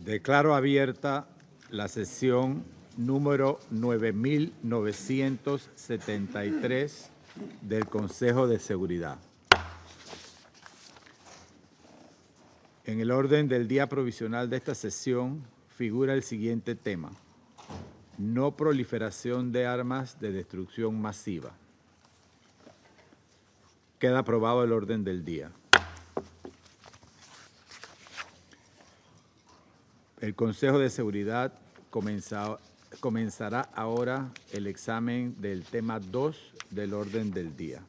Declaro abierta la sesión número 9973 del Consejo de Seguridad. En el orden del día provisional de esta sesión figura el siguiente tema: no proliferación de armas de destrucción masiva. Queda aprobado el orden del día. El Consejo de Seguridad comenzará ahora el examen del tema 2 del orden del día.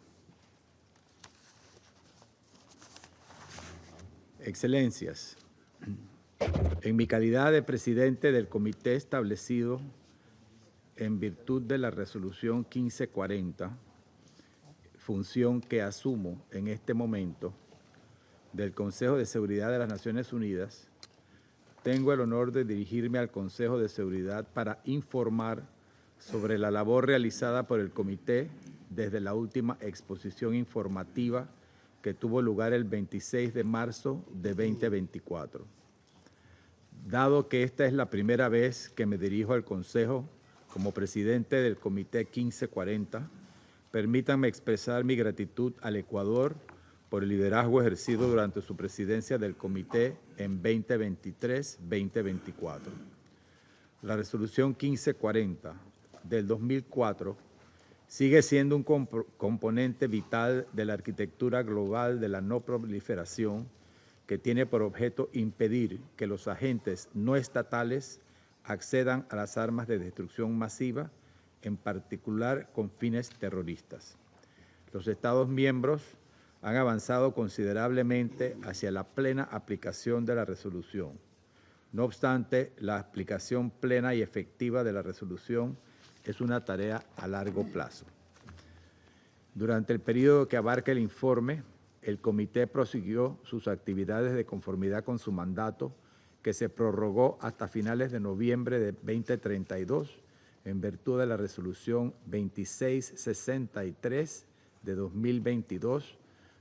Excelencias, en mi calidad de presidente del comité establecido en virtud de la resolución 1540, función que asumo en este momento del Consejo de Seguridad de las Naciones Unidas, tengo el honor de dirigirme al Consejo de Seguridad para informar sobre la labor realizada por el Comité desde la última exposición informativa que tuvo lugar el 26 de marzo de 2024. Dado que esta es la primera vez que me dirijo al Consejo como presidente del Comité 1540, permítanme expresar mi gratitud al Ecuador por el liderazgo ejercido durante su presidencia del Comité en 2023-2024. La resolución 1540 del 2004 sigue siendo un componente vital de la arquitectura global de la no proliferación que tiene por objeto impedir que los agentes no estatales accedan a las armas de destrucción masiva, en particular con fines terroristas. Los Estados miembros han avanzado considerablemente hacia la plena aplicación de la resolución. No obstante, la aplicación plena y efectiva de la resolución es una tarea a largo plazo. Durante el periodo que abarca el informe, el Comité prosiguió sus actividades de conformidad con su mandato, que se prorrogó hasta finales de noviembre de 2032, en virtud de la resolución 2663 de 2022,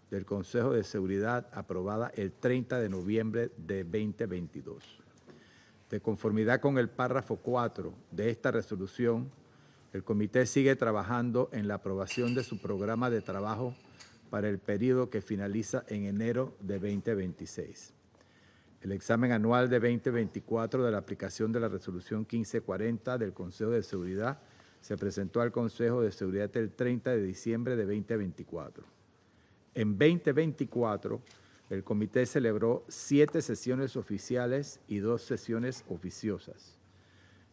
del Consejo de Seguridad aprobada el 30 de noviembre de 2022. De conformidad con el párrafo 4 de esta resolución, el Comité sigue trabajando en la aprobación de su programa de trabajo para el periodo que finaliza en enero de 2026. El examen anual de 2024 de la aplicación de la resolución 1540 del Consejo de Seguridad se presentó al Consejo de Seguridad el 30 de diciembre de 2024. En 2024, el Comité celebró 7 sesiones oficiales y 2 sesiones oficiosas.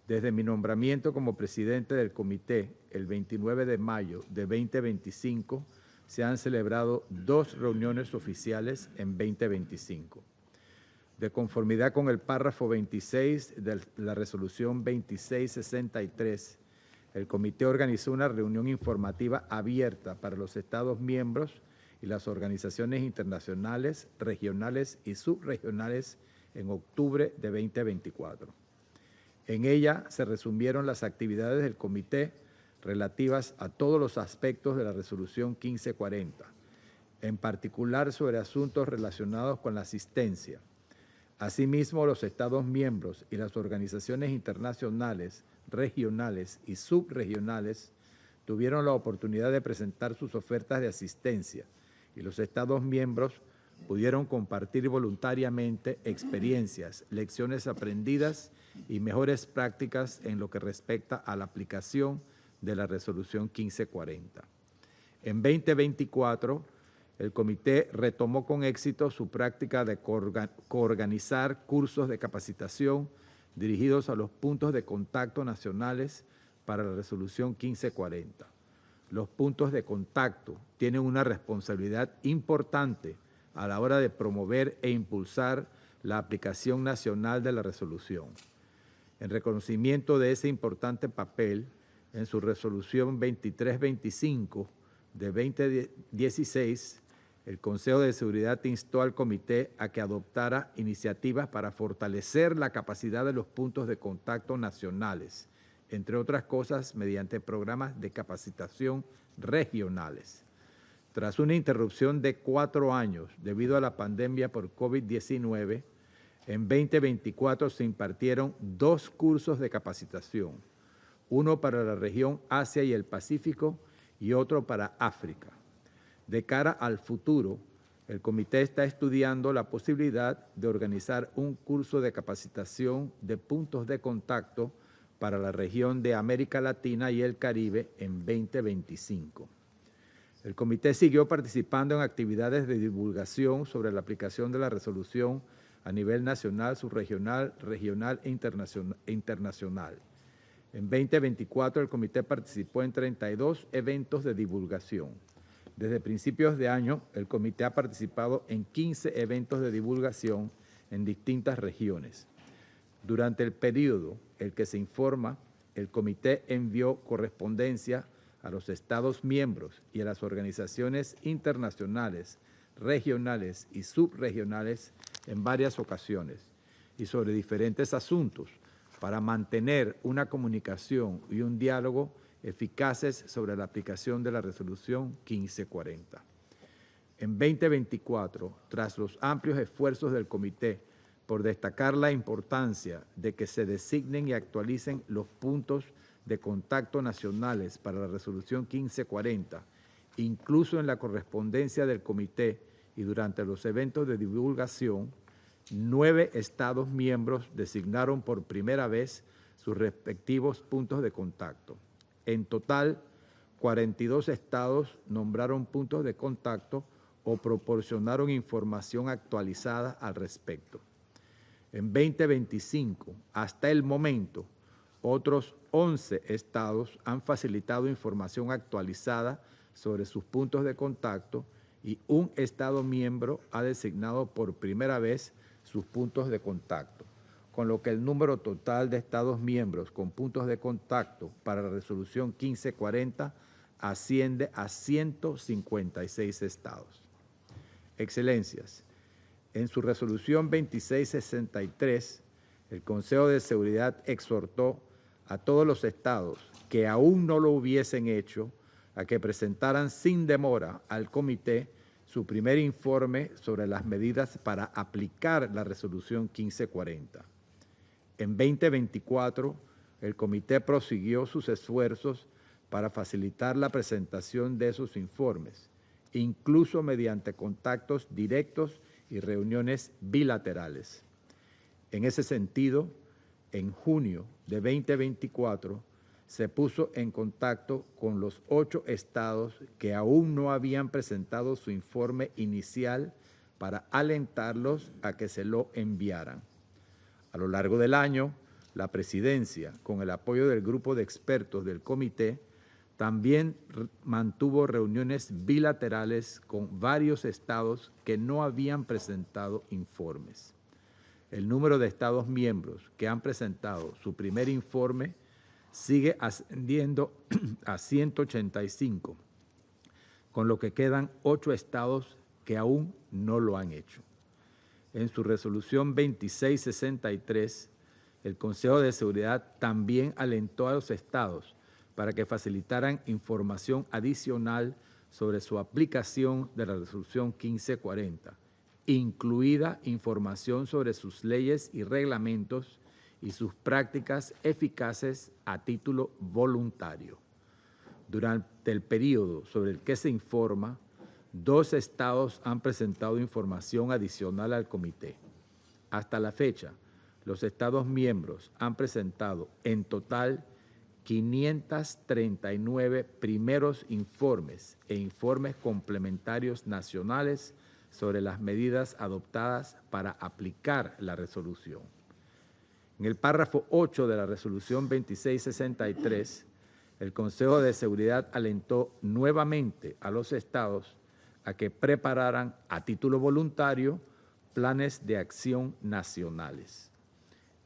Desde mi nombramiento como presidente del Comité, el 29 de mayo de 2025, se han celebrado 2 reuniones oficiales en 2025. De conformidad con el párrafo 26 de la resolución 2663, el Comité organizó una reunión informativa abierta para los Estados miembros y las organizaciones internacionales, regionales y subregionales en octubre de 2024. En ella se resumieron las actividades del Comité relativas a todos los aspectos de la resolución 1540, en particular sobre asuntos relacionados con la asistencia. Asimismo, los Estados miembros y las organizaciones internacionales, regionales y subregionales tuvieron la oportunidad de presentar sus ofertas de asistencia, y los Estados miembros pudieron compartir voluntariamente experiencias, lecciones aprendidas y mejores prácticas en lo que respecta a la aplicación de la resolución 1540. En 2024, el Comité retomó con éxito su práctica de coorganizar cursos de capacitación dirigidos a los puntos de contacto nacionales para la resolución 1540. Los puntos de contacto tienen una responsabilidad importante a la hora de promover e impulsar la aplicación nacional de la resolución. En reconocimiento de ese importante papel, en su resolución 2325 de 2016, el Consejo de Seguridad instó al Comité a que adoptara iniciativas para fortalecer la capacidad de los puntos de contacto nacionales, entre otras cosas mediante programas de capacitación regionales. Tras una interrupción de 4 años debido a la pandemia por COVID-19, En 2024 se impartieron 2 cursos de capacitación, uno para la región Asia y el Pacífico y otro para África. De cara al futuro, el comité está estudiando la posibilidad de organizar un curso de capacitación de puntos de contacto para la región de América Latina y el Caribe en 2025. El comité siguió participando en actividades de divulgación sobre la aplicación de la resolución a nivel nacional, subregional, regional e internacional. En 2024, el comité participó en 32 eventos de divulgación. Desde principios de año, el comité ha participado en 15 eventos de divulgación en distintas regiones. Durante el periodo el que se informa, el comité envió correspondencia a los Estados miembros y a las organizaciones internacionales, regionales y subregionales en varias ocasiones y sobre diferentes asuntos para mantener una comunicación y un diálogo eficaces sobre la aplicación de la resolución 1540. En 2024, tras los amplios esfuerzos del comité por destacar la importancia de que se designen y actualicen los puntos de contacto nacionales para la resolución 1540, incluso en la correspondencia del comité y durante los eventos de divulgación, 9 Estados miembros designaron por primera vez sus respectivos puntos de contacto. En total, 42 Estados nombraron puntos de contacto o proporcionaron información actualizada al respecto. En 2025, hasta el momento, otros 11 estados han facilitado información actualizada sobre sus puntos de contacto y un estado miembro ha designado por primera vez sus puntos de contacto, con lo que el número total de estados miembros con puntos de contacto para la resolución 1540 asciende a 156 estados. Excelencias, en su resolución 2663, el Consejo de Seguridad exhortó a todos los estados que aún no lo hubiesen hecho a que presentaran sin demora al comité su primer informe sobre las medidas para aplicar la resolución 1540. En 2024, el comité prosiguió sus esfuerzos para facilitar la presentación de esos informes, incluso mediante contactos directos y reuniones bilaterales. En ese sentido, en junio de 2024, se puso en contacto con los 8 estados que aún no habían presentado su informe inicial para alentarlos a que se lo enviaran. A lo largo del año, la presidencia, con el apoyo del grupo de expertos del comité, también mantuvo reuniones bilaterales con varios estados que no habían presentado informes. El número de estados miembros que han presentado su primer informe sigue ascendiendo a 185, con lo que quedan 8 estados que aún no lo han hecho. En su resolución 2663, el Consejo de Seguridad también alentó a los estados para que facilitaran información adicional sobre su aplicación de la resolución 1540, incluida información sobre sus leyes y reglamentos y sus prácticas eficaces a título voluntario. Durante el periodo sobre el que se informa, 2 estados han presentado información adicional al comité. Hasta la fecha, los estados miembros han presentado en total 539 primeros informes e informes complementarios nacionales sobre las medidas adoptadas para aplicar la resolución. En el párrafo 8 de la resolución 2663, el Consejo de Seguridad alentó nuevamente a los estados a que prepararan a título voluntario planes de acción nacionales.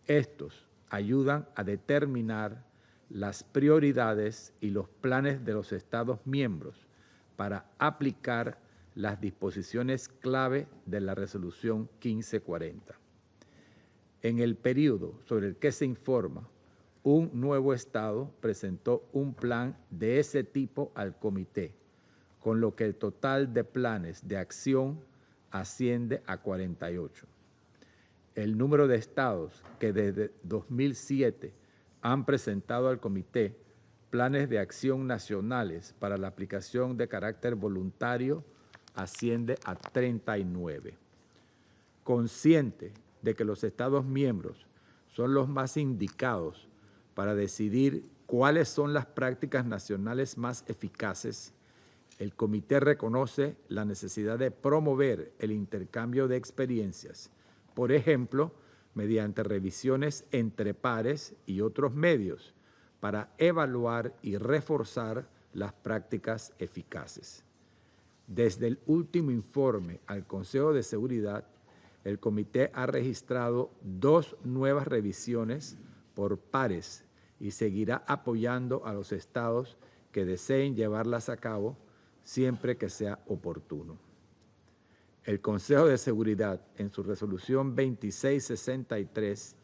Estos ayudan a determinar las prioridades y los planes de los Estados miembros para aplicar las disposiciones clave de la resolución 1540. En el periodo sobre el que se informa, un nuevo Estado presentó un plan de ese tipo al comité, con lo que el total de planes de acción asciende a 48. el número de estados que desde 2007 han presentado al Comité planes de acción nacionales para la aplicación de carácter voluntario asciende a 39. Consciente de que los Estados miembros son los más indicados para decidir cuáles son las prácticas nacionales más eficaces, el Comité reconoce la necesidad de promover el intercambio de experiencias, por ejemplo, mediante revisiones entre pares y otros medios, para evaluar y reforzar las prácticas eficaces. Desde el último informe al Consejo de Seguridad, el Comité ha registrado 2 nuevas revisiones por pares y seguirá apoyando a los estados que deseen llevarlas a cabo siempre que sea oportuno. El Consejo de Seguridad, en su resolución 2663,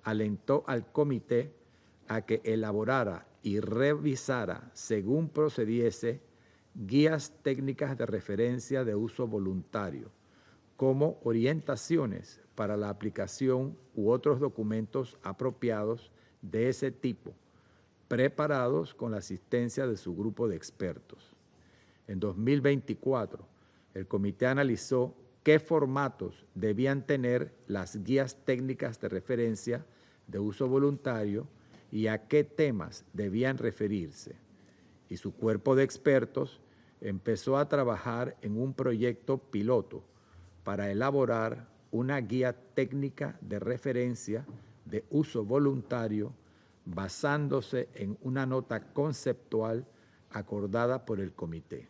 alentó al Comité a que elaborara y revisara, según procediese, guías técnicas de referencia de uso voluntario, como orientaciones para la aplicación u otros documentos apropiados de ese tipo, preparados con la asistencia de su grupo de expertos. En 2024, el Comité analizó qué formatos debían tener las guías técnicas de referencia de uso voluntario y a qué temas debían referirse. Y su cuerpo de expertos empezó a trabajar en un proyecto piloto para elaborar una guía técnica de referencia de uso voluntario basándose en una nota conceptual acordada por el Comité.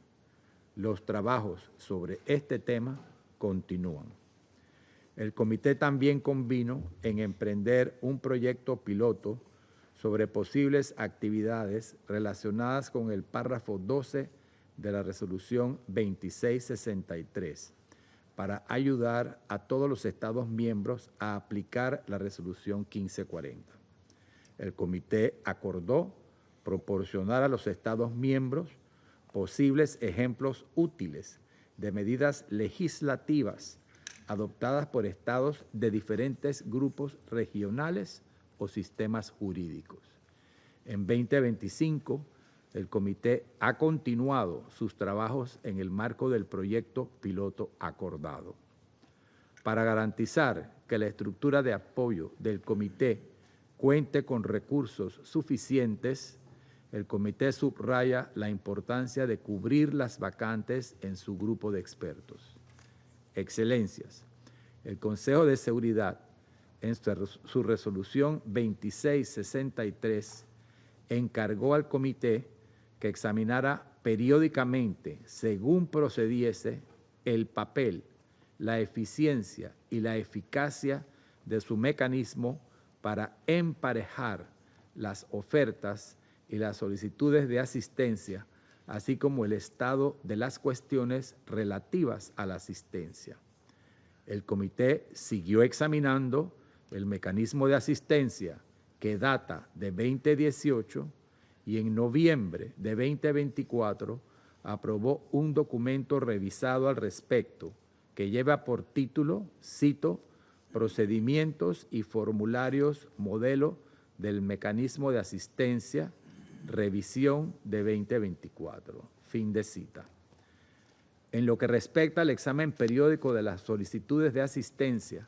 Los trabajos sobre este tema continúan. El Comité también convino en emprender un proyecto piloto sobre posibles actividades relacionadas con el párrafo 12 de la Resolución 2663 para ayudar a todos los Estados miembros a aplicar la Resolución 1540. El Comité acordó proporcionar a los Estados miembros posibles ejemplos útiles de medidas legislativas adoptadas por estados de diferentes grupos regionales o sistemas jurídicos. En 2025, el Comité ha continuado sus trabajos en el marco del proyecto piloto acordado. Para garantizar que la estructura de apoyo del Comité cuente con recursos suficientes, el Comité subraya la importancia de cubrir las vacantes en su grupo de expertos. Excelencias, el Consejo de Seguridad, en su resolución 2663, encargó al Comité que examinara periódicamente, según procediese, el papel, la eficiencia y la eficacia de su mecanismo para emparejar las ofertas y las solicitudes de asistencia, así como el estado de las cuestiones relativas a la asistencia. El Comité siguió examinando el mecanismo de asistencia que data de 2018 y en noviembre de 2024 aprobó un documento revisado al respecto que lleva por título, cito, Procedimientos y formularios modelo del mecanismo de asistencia, revisión de 2024. Fin de cita. En lo que respecta al examen periódico de las solicitudes de asistencia,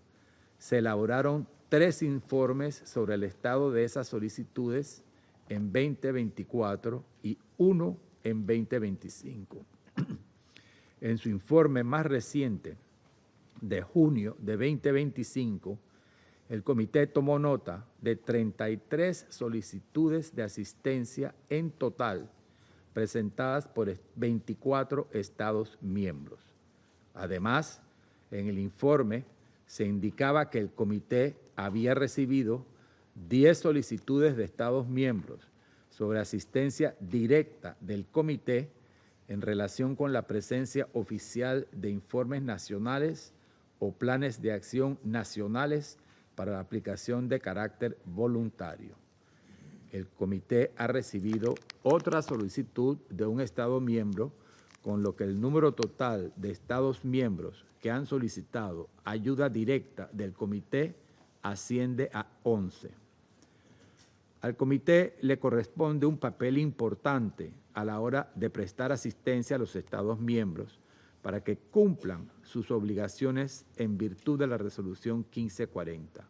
se elaboraron 3 informes sobre el estado de esas solicitudes en 2024 y 1 en 2025. En su informe más reciente, de junio de 2025, el Comité tomó nota de 33 solicitudes de asistencia en total presentadas por 24 Estados miembros. Además, en el informe se indicaba que el Comité había recibido 10 solicitudes de Estados miembros sobre asistencia directa del Comité en relación con la presencia oficial de informes nacionales o planes de acción nacionales para la aplicación de carácter voluntario. El Comité ha recibido otra solicitud de un Estado miembro, con lo que el número total de Estados miembros que han solicitado ayuda directa del Comité asciende a 11. Al comité le corresponde un papel importante a la hora de prestar asistencia a los Estados miembros para que cumplan sus obligaciones en virtud de la Resolución 1540,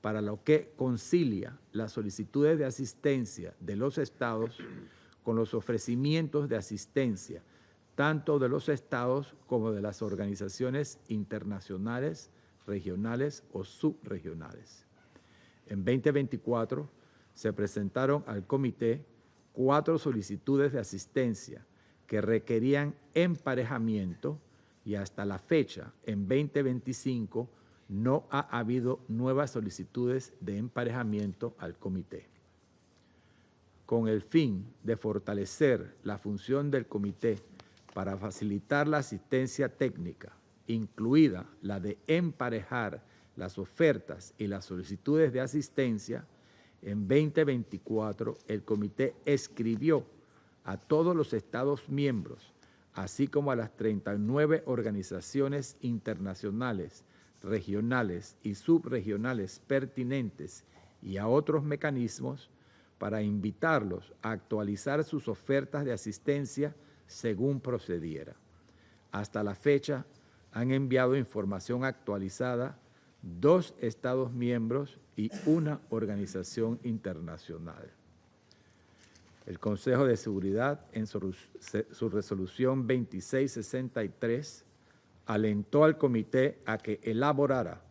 para lo que concilia las solicitudes de asistencia de los Estados con los ofrecimientos de asistencia tanto de los Estados como de las organizaciones internacionales, regionales o subregionales. En 2024 se presentaron al comité 4 solicitudes de asistencia que requerían emparejamiento y hasta la fecha, en 2025, no ha habido nuevas solicitudes de emparejamiento al comité. Con el fin de fortalecer la función del comité para facilitar la asistencia técnica, incluida la de emparejar las ofertas y las solicitudes de asistencia, en 2024 el comité escribió a todos los Estados miembros, así como a las 39 organizaciones internacionales, regionales y subregionales pertinentes y a otros mecanismos para invitarlos a actualizar sus ofertas de asistencia según procediera. Hasta la fecha han enviado información actualizada 2 Estados miembros y 1 organización internacional. El Consejo de Seguridad, en su resolución 2663, alentó al comité a que elaborara,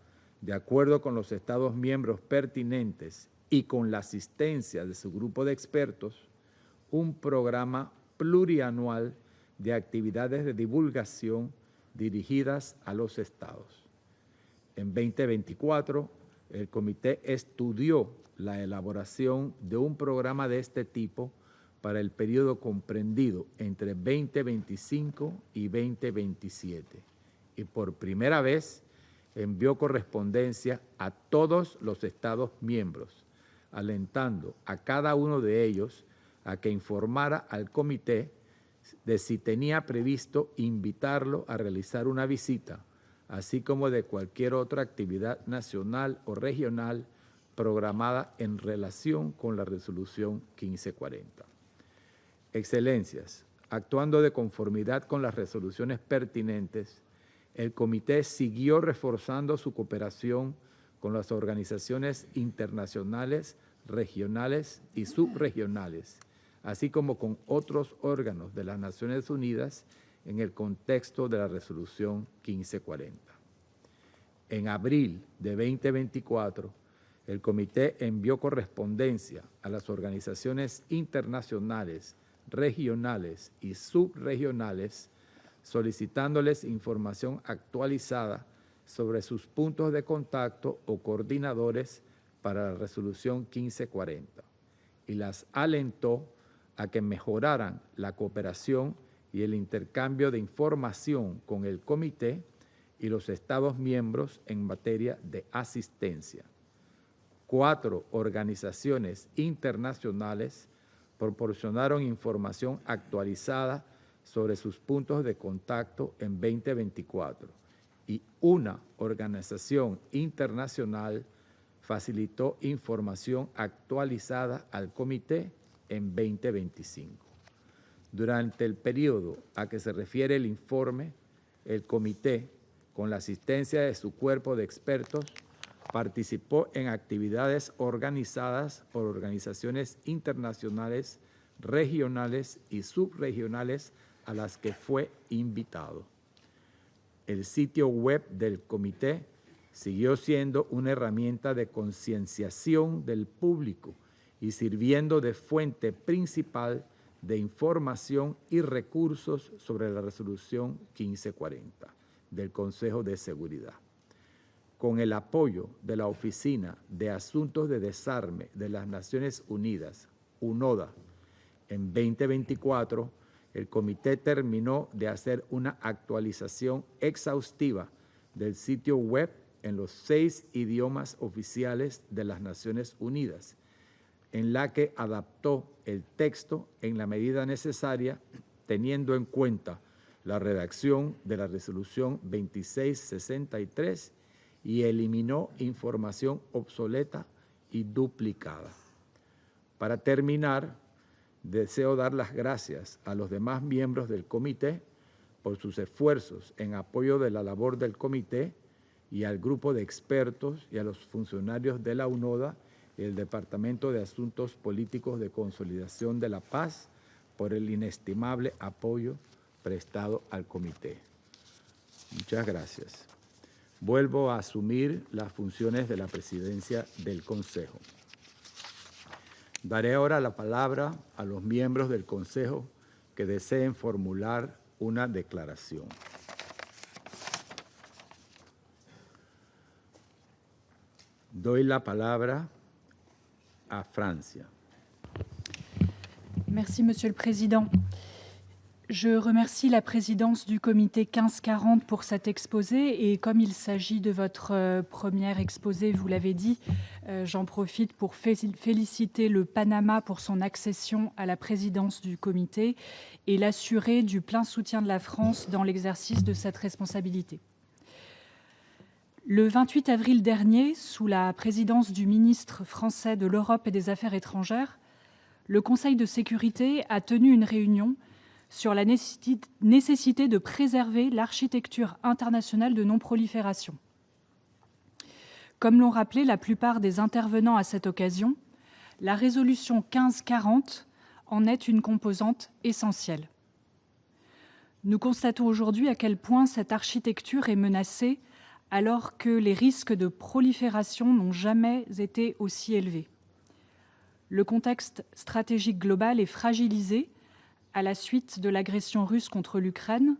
de acuerdo con los Estados miembros pertinentes y con la asistencia de su grupo de expertos, un programa plurianual de actividades de divulgación dirigidas a los Estados. En 2024, el comité estudió la elaboración de un programa de este tipo para el periodo comprendido entre 2025 y 2027 y por primera vez envió correspondencia a todos los Estados miembros, alentando a cada uno de ellos a que informara al comité de si tenía previsto invitarlo a realizar una visita, así como de cualquier otra actividad nacional o regional programada en relación con la Resolución 1540. Excelencias, actuando de conformidad con las resoluciones pertinentes, el comité siguió reforzando su cooperación con las organizaciones internacionales, regionales y subregionales, así como con otros órganos de las Naciones Unidas en el contexto de la Resolución 1540. En abril de 2024, el comité envió correspondencia a las organizaciones internacionales, regionales y subregionales, solicitándoles información actualizada sobre sus puntos de contacto o coordinadores para la Resolución 1540 y las alentó a que mejoraran la cooperación y el intercambio de información con el comité y los Estados miembros en materia de asistencia. 4 organizaciones internacionales proporcionaron información actualizada sobre sus puntos de contacto en 2024 y 1 organización internacional facilitó información actualizada al comité en 2025. Durante el periodo a que se refiere el informe, el comité, con la asistencia de su cuerpo de expertos, participó en actividades organizadas por organizaciones internacionales, regionales y subregionales a las que fue invitado. El sitio web del comité siguió siendo una herramienta de concienciación del público y sirviendo de fuente principal de información y recursos sobre la Resolución 1540 del Consejo de Seguridad. Con el apoyo de la Oficina de Asuntos de Desarme de las Naciones Unidas, UNODA, en 2024, el comité terminó de hacer una actualización exhaustiva del sitio web en los 6 idiomas oficiales de las Naciones Unidas, en la que adaptó el texto en la medida necesaria, teniendo en cuenta la redacción de la Resolución 2663 y eliminó información obsoleta y duplicada. Para terminar, deseo dar las gracias a los demás miembros del comité por sus esfuerzos en apoyo de la labor del comité y al grupo de expertos y a los funcionarios de la UNODA y el Departamento de Asuntos Políticos de Consolidación de la Paz por el inestimable apoyo prestado al comité. Muchas gracias. Vuelvo a asumir las funciones de la presidencia del Consejo. Daré ahora la palabra a los miembros del Consejo que deseen formular una declaración. Doy la palabra à Francia. Merci, Monsieur le Président. Je remercie la présidence du comité 1540 pour cet exposé et comme il s'agit de votre premier exposé, vous l'avez dit, j'en profite pour féliciter le Panama pour son accession à la présidence du comité et l'assurer du plein soutien de la France dans l'exercice de cette responsabilité. Le 28 avril dernier, sous la présidence du ministre français de l'Europe et des Affaires étrangères, le Conseil de sécurité a tenu une réunion sur la nécessité de préserver l'architecture internationale de non-prolifération. Comme l'ont rappelé la plupart des intervenants à cette occasion, la résolution 1540 en est une composante essentielle. Nous constatons aujourd'hui à quel point cette architecture est menacée alors que les risques de prolifération n'ont jamais été aussi élevés. Le contexte stratégique global est fragilisé à la suite de l'agression russe contre l'Ukraine,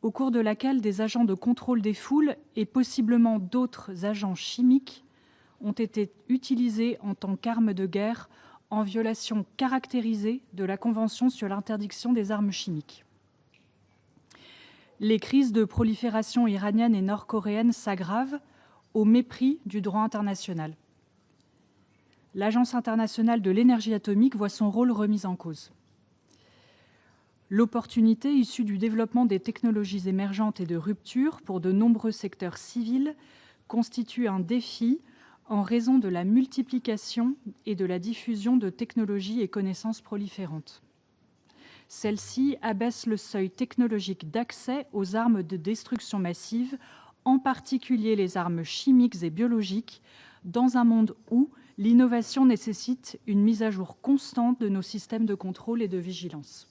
au cours de laquelle des agents de contrôle des foules et possiblement d'autres agents chimiques ont été utilisés en tant qu'armes de guerre en violation caractérisée de la Convention sur l'interdiction des armes chimiques. Les crises de prolifération iranienne et nord-coréenne s'aggravent au mépris du droit international. L'Agence internationale de l'énergie atomique voit son rôle remis en cause. L'opportunité issue du développement des technologies émergentes et de rupture pour de nombreux secteurs civils constitue un défi en raison de la multiplication et de la diffusion de technologies et connaissances proliférantes. Celles-ci abaissent le seuil technologique d'accès aux armes de destruction massive, en particulier les armes chimiques et biologiques, dans un monde où l'innovation nécessite une mise à jour constante de nos systèmes de contrôle et de vigilance.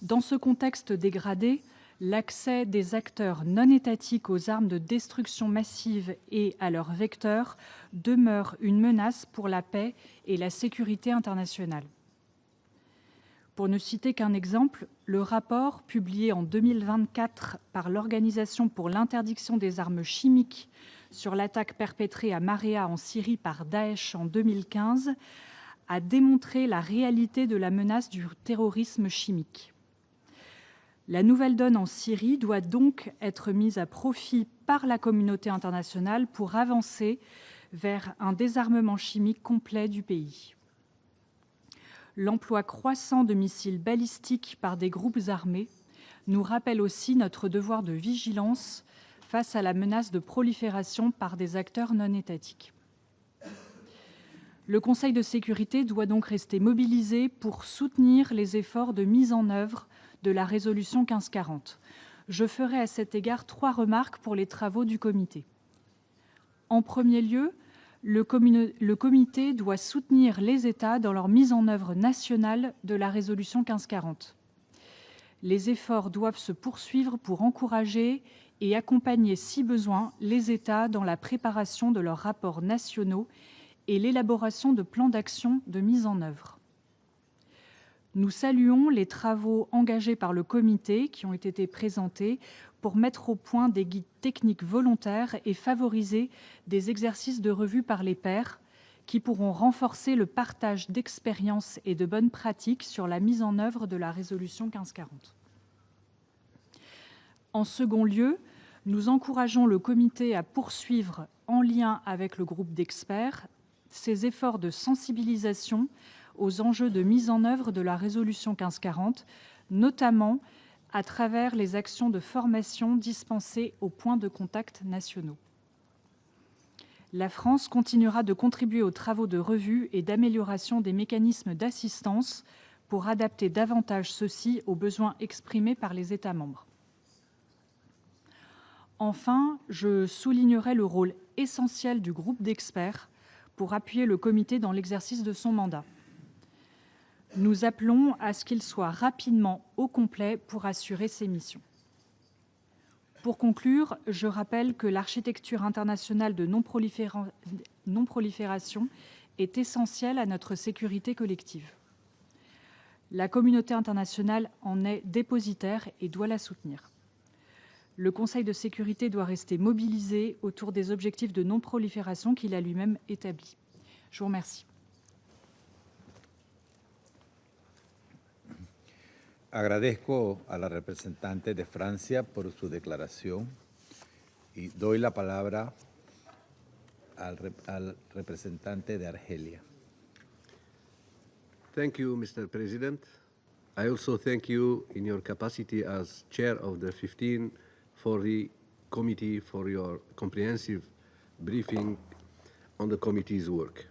Dans ce contexte dégradé, l'accès des acteurs non étatiques aux armes de destruction massive et à leurs vecteurs demeure une menace pour la paix et la sécurité internationale. Pour ne citer qu'un exemple, le rapport publié en 2024 par l'Organisation pour l'interdiction des armes chimiques sur l'attaque perpétrée à Marea en Syrie par Daesh en 2015 a démontré la réalité de la menace du terrorisme chimique. La nouvelle donne en Syrie doit donc être mise à profit par la communauté internationale pour avancer vers un désarmement chimique complet du pays. L'emploi croissant de missiles balistiques par des groupes armés nous rappelle aussi notre devoir de vigilance face à la menace de prolifération par des acteurs non étatiques. Le Conseil de sécurité doit donc rester mobilisé pour soutenir les efforts de mise en œuvre de la résolution 1540. Je ferai à cet égard 3 remarques pour les travaux du comité. En premier lieu, le comité doit soutenir les États dans leur mise en œuvre nationale de la résolution 1540. Les efforts doivent se poursuivre pour encourager et accompagner, si besoin, les États dans la préparation de leurs rapports nationaux et l'élaboration de plans d'action de mise en œuvre. Nous saluons les travaux engagés par le comité qui ont été présentés pour mettre au point des guides techniques volontaires et favoriser des exercices de revue par les pairs qui pourront renforcer le partage d'expériences et de bonnes pratiques sur la mise en œuvre de la résolution 1540. En second lieu, nous encourageons le comité à poursuivre, en lien avec le groupe d'experts, ses efforts de sensibilisation aux enjeux de mise en œuvre de la résolution 1540, notamment à travers les actions de formation dispensées aux points de contact nationaux. La France continuera de contribuer aux travaux de revue et d'amélioration des mécanismes d'assistance pour adapter davantage ceux-ci aux besoins exprimés par les États membres. Enfin, je soulignerai le rôle essentiel du groupe d'experts pour appuyer le comité dans l'exercice de son mandat. Nous appelons à ce qu'il soit rapidement au complet pour assurer ses missions. Pour conclure, je rappelle que l'architecture internationale de non-prolifération est essentielle à notre sécurité collective. La communauté internationale en est dépositaire et doit la soutenir. Le Conseil de sécurité doit rester mobilisé autour des objectifs de non-prolifération qu'il a lui-même établis. Je vous remercie. Agradezco a la representante de Francia por su declaración y doy la palabra al representante de Argelia. Thank you, Mr. President. I also thank you in your capacity as chair of the 1540 Committee for your comprehensive briefing on the committee's work.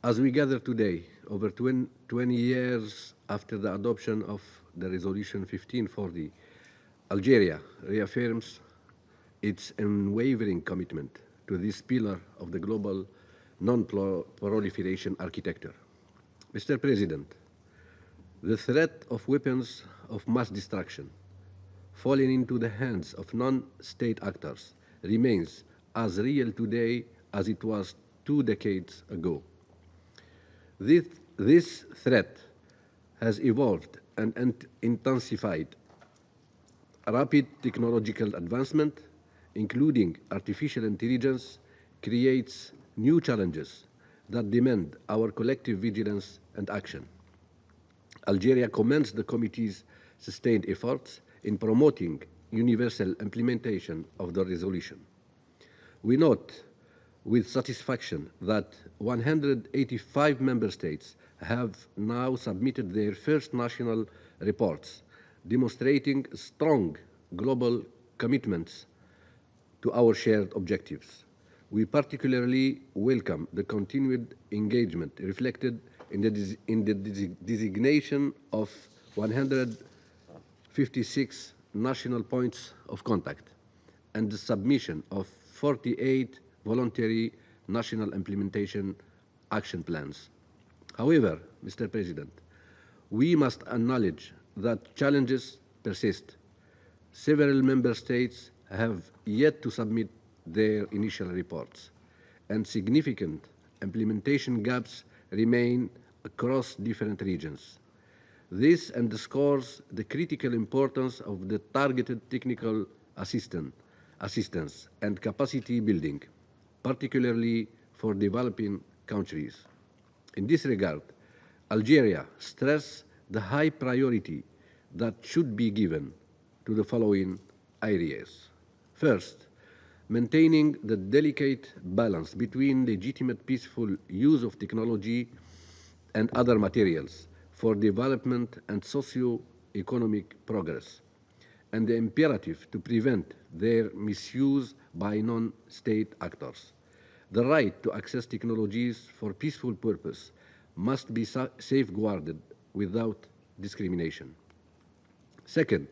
As we gather today, over 20 years after the adoption of the Resolution 1540, Algeria reaffirms its unwavering commitment to this pillar of the global non-proliferation architecture. Mr. President, the threat of weapons of mass destruction falling into the hands of non-state actors remains as real today as it was 2 decades ago. This threat has evolved and intensified. Rapid technological advancement, including artificial intelligence, creates new challenges that demand our collective vigilance and action. Algeria commends the committee's sustained efforts in promoting universal implementation of the resolution. We note with satisfaction that 185 member states have now submitted their first national reports, demonstrating strong global commitments to our shared objectives. We particularly welcome the continued engagement reflected in the designation of 156 national points of contact and the submission of 48 voluntary national implementation action plans. However, Mr. President, we must acknowledge that challenges persist. Several member states have yet to submit their initial reports, and significant implementation gaps remain across different regions. This underscores the critical importance of the targeted technical assistance and capacity building, particularly for developing countries. In this regard, Algeria stressed the high priority that should be given to the following areas. First, maintaining the delicate balance between legitimate peaceful use of technology and other materials for development and socio-economic progress, and the imperative to prevent their misuse by non-state actors. The right to access technologies for peaceful purpose must be safeguarded without discrimination. Second,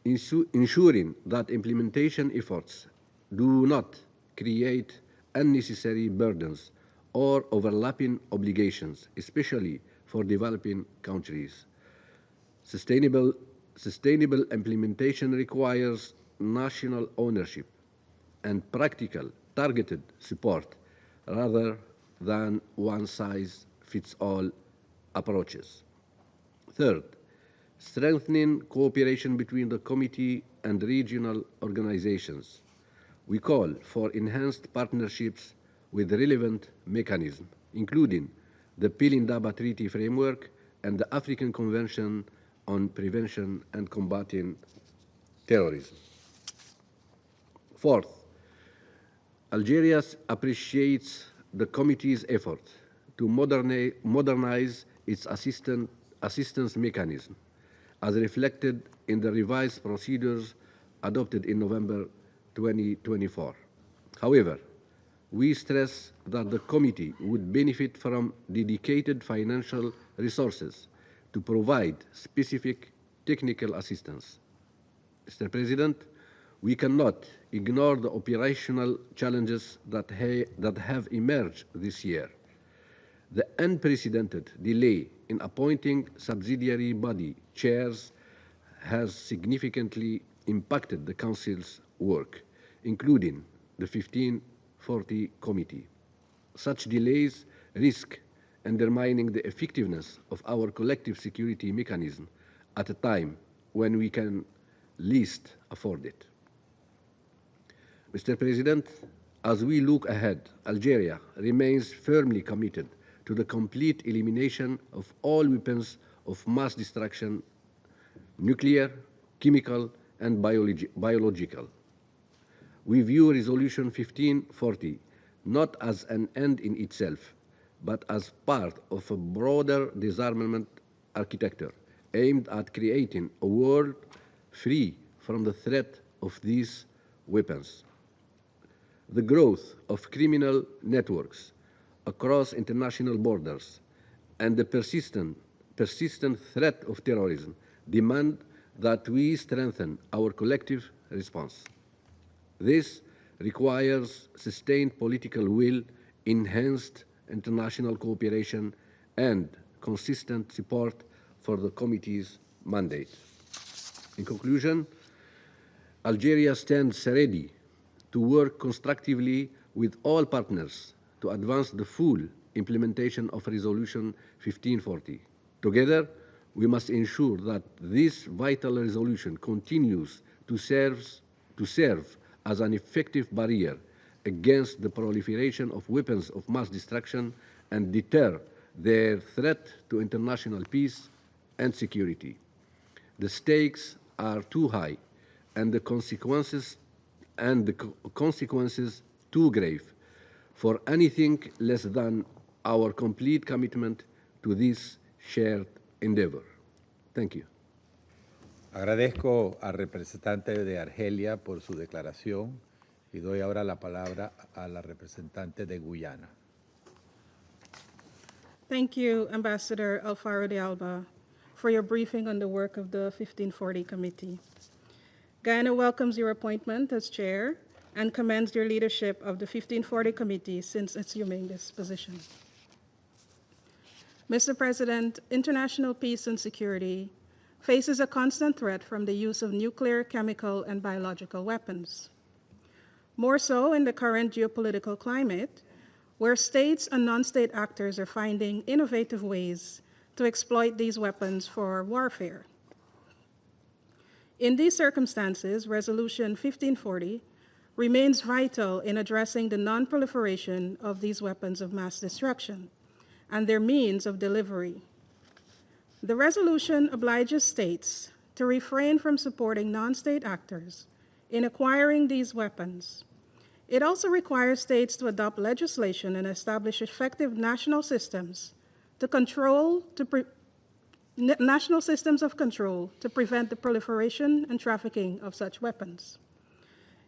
ensuring that implementation efforts do not create unnecessary burdens or overlapping obligations, especially for developing countries. Sustainable implementation requires national ownership and practical, targeted support rather than one-size-fits-all approaches. Third, strengthening cooperation between the committee and regional organizations. We call for enhanced partnerships with relevant mechanisms, including the Pilindaba Treaty Framework and the African Convention on Prevention and Combating Terrorism. Fourth, Algeria appreciates the committee's effort to modernize its assistance mechanism. as reflected in the revised procedures adopted in November 2024. However, we stress that the committee would benefit from dedicated financial resources to provide specific technical assistance. Mr. President, we cannot ignore the operational challenges that have emerged this year. The unprecedented delay in appointing subsidiary body chairs has significantly impacted the Council's work, including the 1540 Committee. Such delays risk undermining the effectiveness of our collective security mechanism at a time when we can least afford it. Mr. President, as we look ahead, Algeria remains firmly committed to the complete elimination of all weapons of mass destruction, nuclear, chemical, and biological. We view Resolution 1540 not as an end in itself, but as part of a broader disarmament architecture aimed at creating a world free from the threat of these weapons. The growth of criminal networks across international borders and the persistent threat of terrorism demand that we strengthen our collective response. This requires sustained political will, enhanced international cooperation, and consistent support for the committee's mandate. In conclusion, Algeria stands ready to work constructively with all partners to advance the full implementation of Resolution 1540. Together, we must ensure that this vital resolution continues to serve as an effective barrier against the proliferation of weapons of mass destruction and deter their threat to international peace and security. The stakes are too high and the consequences too grave for anything less than our complete commitment to this shared endeavor. Thank you. Agradezco al representante de Argelia por su declaración y doy ahora la palabra a la representante de Guyana. Thank you, Ambassador Alfaro de Alba, for your briefing on the work of the 1540 Committee. Guyana welcomes your appointment as chair and commends your leadership of the 1540 Committee since assuming this position. Mr. President, international peace and security faces a constant threat from the use of nuclear, chemical, and biological weapons. More so in the current geopolitical climate, where states and non-state actors are finding innovative ways to exploit these weapons for warfare. In these circumstances, Resolution 1540 remains vital in addressing the non-proliferation of these weapons of mass destruction and their means of delivery. The resolution obliges states to refrain from supporting non-state actors in acquiring these weapons. It also requires states to adopt legislation and establish effective national systems of control to prevent the proliferation and trafficking of such weapons.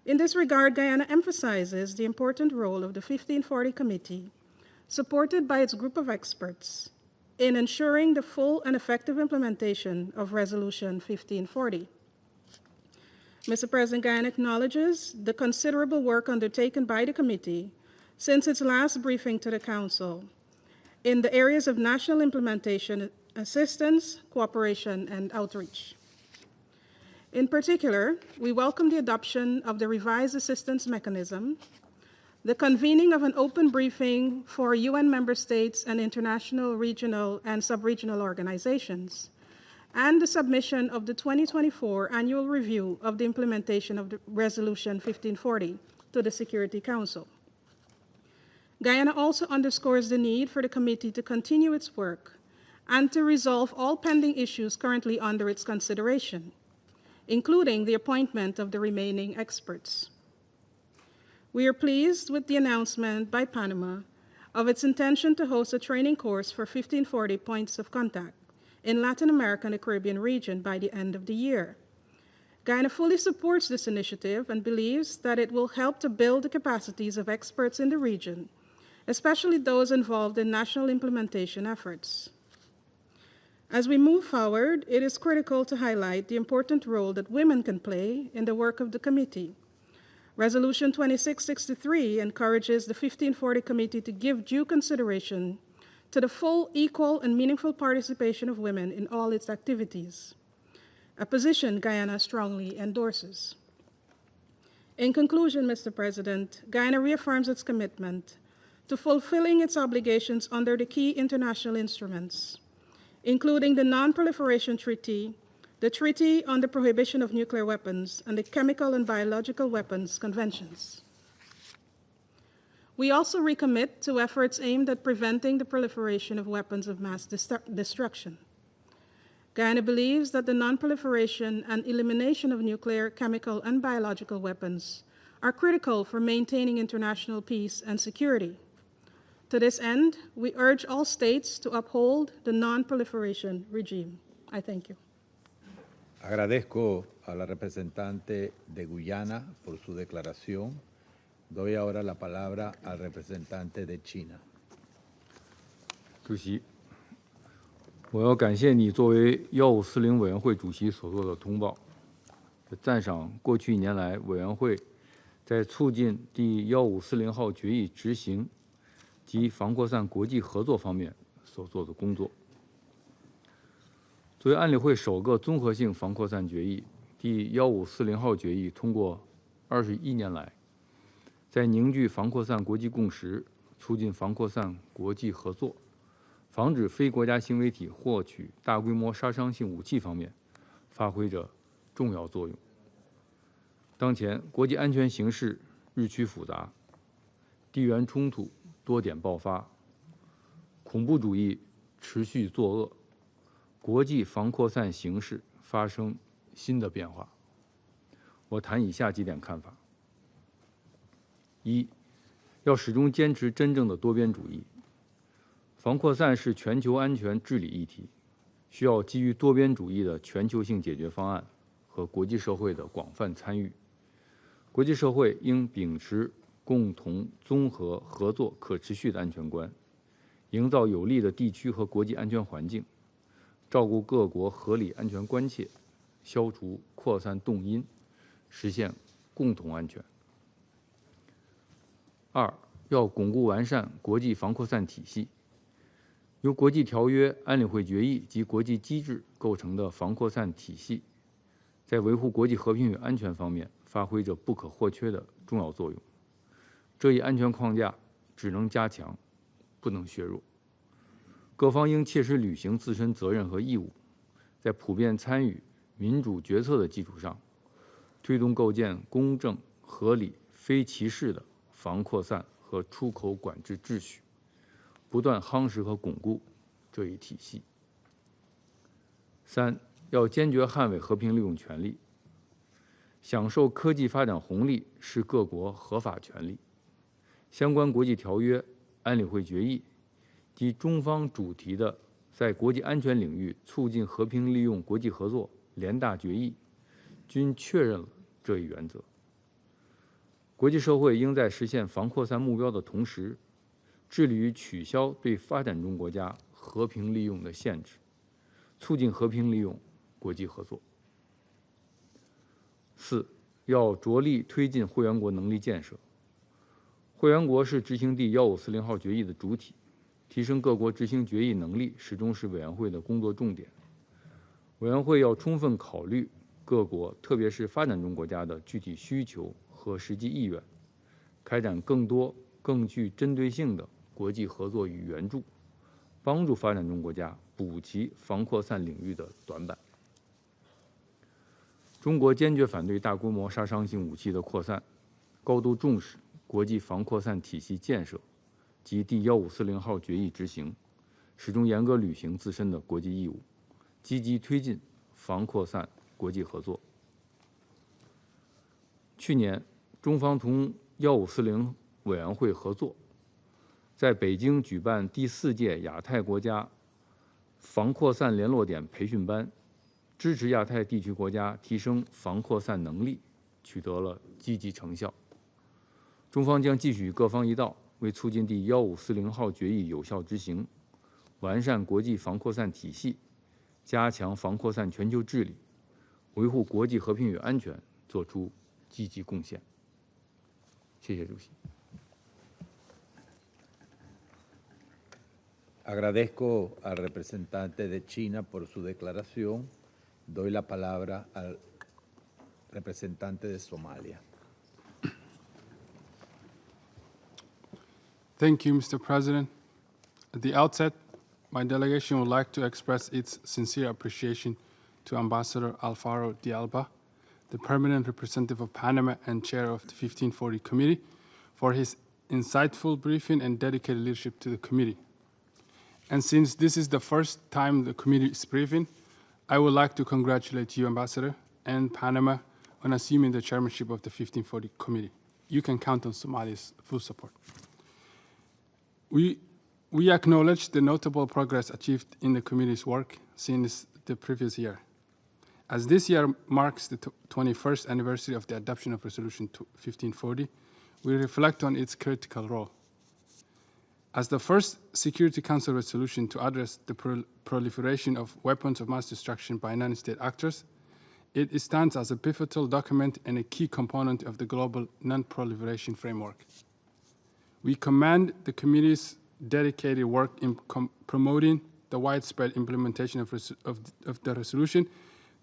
In this regard, Guyana emphasizes the important role of the 1540 Committee, supported by its group of experts, in ensuring the full and effective implementation of Resolution 1540. Mr. President, Guyana acknowledges the considerable work undertaken by the committee since its last briefing to the Council in the areas of national implementation, assistance, cooperation, and outreach. In particular, we welcome the adoption of the revised assistance mechanism, the convening of an open briefing for UN member states and international, regional, and sub-regional organizations, and the submission of the 2024 annual review of the implementation of the Resolution 1540 to the Security Council. Guyana also underscores the need for the committee to continue its work and to resolve all pending issues currently under its consideration, including the appointment of the remaining experts. We are pleased with the announcement by Panama of its intention to host a training course for 1540 points of contact in Latin America and the Caribbean region by the end of the year. Guyana fully supports this initiative and believes that it will help to build the capacities of experts in the region, especially those involved in national implementation efforts. As we move forward, it is critical to highlight the important role that women can play in the work of the committee. Resolution 2663 encourages the 1540 Committee to give due consideration to the full, equal, and meaningful participation of women in all its activities, a position Guyana strongly endorses. In conclusion, Mr. President, Guyana reaffirms its commitment to fulfilling its obligations under the key international instruments, including the Non-Proliferation Treaty, the Treaty on the Prohibition of Nuclear Weapons, and the Chemical and Biological Weapons Conventions. We also recommit to efforts aimed at preventing the proliferation of weapons of mass destruction. Guyana believes that the non-proliferation and elimination of nuclear, chemical, and biological weapons are critical for maintaining international peace and security. To this end, we urge all states to uphold the non-proliferation regime. I thank you. Agradezco a la representante de Guyana por su declaración. Doy ahora la palabra al representante de China. 主席，我要感谢你作为1540委员会主席所做的通报，赞赏过去1年来委员会在促进第1540号决议执行及防扩散国际合作方面所做的工作。作为安理会首个综合性防扩散决议，第1540号决议通过21年来，在凝聚防扩散国际共识、促进防扩散国际合作、防止非国家行为体获取大规模杀伤性武器方面发挥着重要作用。当前国际安全形势日趋复杂，地缘冲突多点爆发，恐怖主义持续作恶，国际防扩散形势发生新的变化。我谈以下几点看法：一，要始终坚持真正的多边主义。防扩散是全球安全治理议题，需要基于多边主义的全球性解决方案和国际社会的广泛参与。国际社会应秉持共同、综合、合作、可持续的安全观，营造有利的地区和国际安全环境，照顾各国合理安全关切，消除扩散动因，实现共同安全。二，要巩固完善国际防扩散体系。由国际条约、安理会决议及国际机制构成的防扩散体系，在维护国际和平与安全方面发挥着不可或缺的重要作用。这一安全框架只能加强，不能削弱。各方应切实履行自身责任和义务，在普遍参与、民主决策的基础上，推动构建公正、合理、非歧视的防扩散和出口管制秩序，不断夯实和巩固这一体系。三，要坚决捍卫和平利用权利。享受科技发展红利是各国合法权利。相关国际条约、安理会决议及中方主题的在国际安全领域促进和平利用国际合作联大决议均确认了这一原则。国际社会应在实现防扩散目标的同时，致力于取消对发展中国家和平利用的限制，促进和平利用国际合作。四，要着力推进会员国能力建设。会员国是执行第1540号决议的主体，提升各国执行决议能力始终是委员会的工作重点。委员会要充分考虑各国，特别是发展中国家的具体需求和实际意愿，开展更多、更具针对性的国际合作与援助，帮助发展中国家补齐防扩散领域的短板。中国坚决反对大规模杀伤性武器的扩散，高度重视国际防扩散体系建设及第1540号决议执行，始终严格履行自身的国际义务，积极推进防扩散国际合作。去年，中方同1540委员会合作，在北京举办第4届亚太国家防扩散联络点培训班，支持亚太地区国家提升防扩散能力，取得了积极成效。中方将继续与各方一道，为促进第1540号决议有效执行，完善国际防扩散体系，加强防扩散全球治理，维护国际和平与安全做出积极贡献。谢谢主席。Agradezco al representante de China por su declaración. Doy la palabra al representante de Somalia. Thank you, Mr. President. At the outset, my delegation would like to express its sincere appreciation to Ambassador Alfaro de Alba, the permanent representative of Panama and chair of the 1540 Committee, for his insightful briefing and dedicated leadership to the committee. And since this is the first time the committee is briefing, I would like to congratulate you, Ambassador, and Panama on assuming the chairmanship of the 1540 Committee. You can count on Somalia's full support. We acknowledge the notable progress achieved in the committee's work since the previous year. As this year marks the 21st anniversary of the adoption of Resolution 1540, we reflect on its critical role. As the first Security Council resolution to address the proliferation of weapons of mass destruction by non-state actors, it stands as a pivotal document and a key component of the global non-proliferation framework. We commend the committee's dedicated work in promoting the widespread implementation of the resolution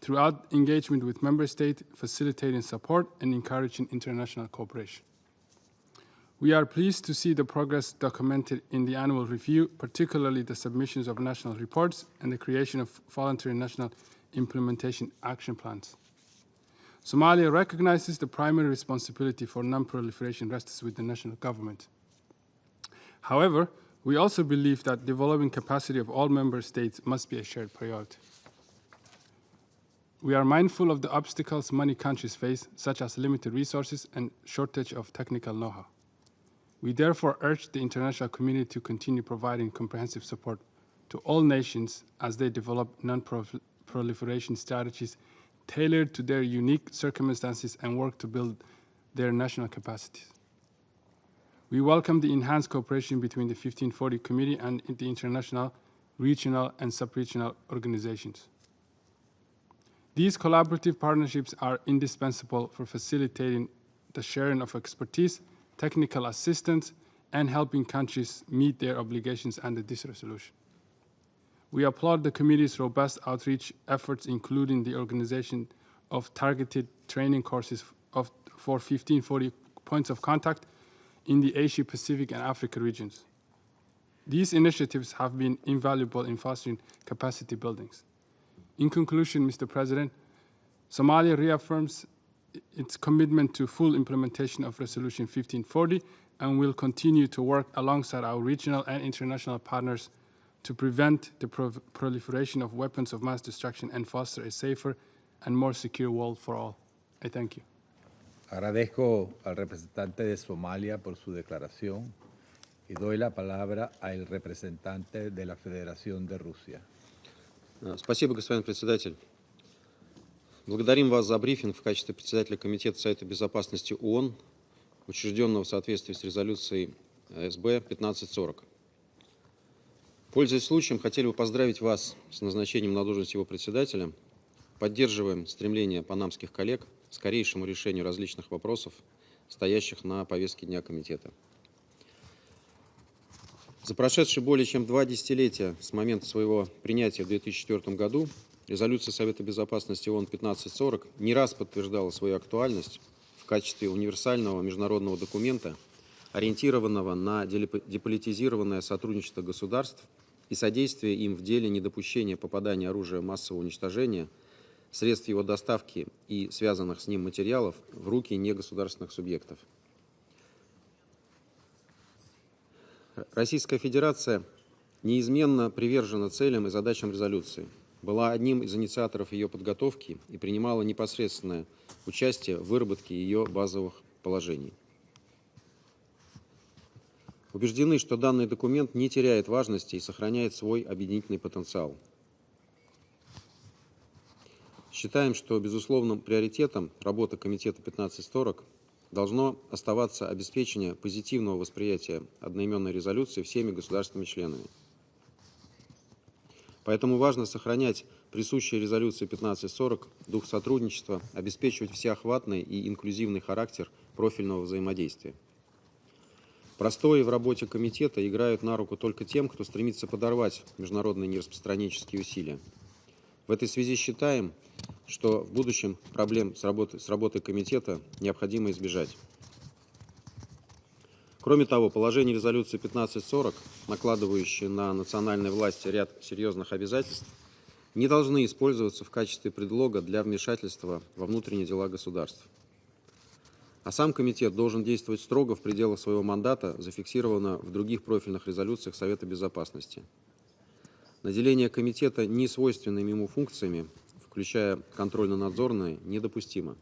throughout engagement with member states, facilitating support and encouraging international cooperation. We are pleased to see the progress documented in the annual review, particularly the submissions of national reports and the creation of voluntary national implementation action plans. Somalia recognizes the primary responsibility for non-proliferation rests with the national government. However, we also believe that developing capacity of all member states must be a shared priority. We are mindful of the obstacles many countries face, such as limited resources and shortage of technical know-how. We therefore urge the international community to continue providing comprehensive support to all nations as they develop non-proliferation strategies tailored to their unique circumstances and work to build their national capacities. We welcome the enhanced cooperation between the 1540 Committee and the international, regional, and sub-regional organizations. These collaborative partnerships are indispensable for facilitating the sharing of expertise, technical assistance, and helping countries meet their obligations under this resolution. We applaud the committee's robust outreach efforts, including the organization of targeted training courses for 1540 points of contact in the Asia Pacific and Africa regions. These initiatives have been invaluable in fostering capacity buildings. In conclusion, Mr. President, Somalia reaffirms its commitment to full implementation of Resolution 1540 and will continue to work alongside our regional and international partners to prevent the proliferation of weapons of mass destruction and foster a safer and more secure world for all. I thank you. Agradezco al representante de Somalia por su declaración y doy la palabra al representante de la Federación de Rusia. Спасибо, господин председатель. Благодарим вас за брифинг в качестве председателя Комитета Совета Безопасности ООН, учрежденного в соответствии с резолюцией СБ 1540. Пользуясь случаем, хотели бы поздравить вас с назначением на должность его председателя. Поддерживаем стремление панамских коллег к скорейшему решению различных вопросов, стоящих на повестке дня Комитета. За прошедшие более чем 2 десятилетия с момента своего принятия в 2004 году резолюция Совета Безопасности ООН 1540 не раз подтверждала свою актуальность в качестве универсального международного документа, ориентированного на деполитизированное сотрудничество государств и содействие им в деле недопущения попадания оружия массового уничтожения, средств его доставки и связанных с ним материалов в руки негосударственных субъектов. Российская Федерация неизменно привержена целям и задачам резолюции, была одним из инициаторов ее подготовки и принимала непосредственное участие в выработке ее базовых положений. Убеждены, что данный документ не теряет важности и сохраняет свой объединительный потенциал. Считаем, что безусловным приоритетом работы Комитета 1540 должно оставаться обеспечение позитивного восприятия одноименной резолюции всеми государствами-членами. Поэтому важно сохранять присущий резолюции 1540 дух сотрудничества, обеспечивать всеохватный и инклюзивный характер профильного взаимодействия. Простои в работе комитета играют на руку только тем, кто стремится подорвать международные нераспространенческие усилия. В этой связи считаем, что в будущем проблем с работой комитета необходимо избежать. Кроме того, положения резолюции 1540, накладывающие на национальные власти ряд серьезных обязательств, не должны использоваться в качестве предлога для вмешательства во внутренние дела государств. А сам комитет должен действовать строго в пределах своего мандата, зафиксировано в других профильных резолюциях Совета Безопасности. Наделение комитета несвойственными ему функциями, включая контрольно-надзорные, недопустимо.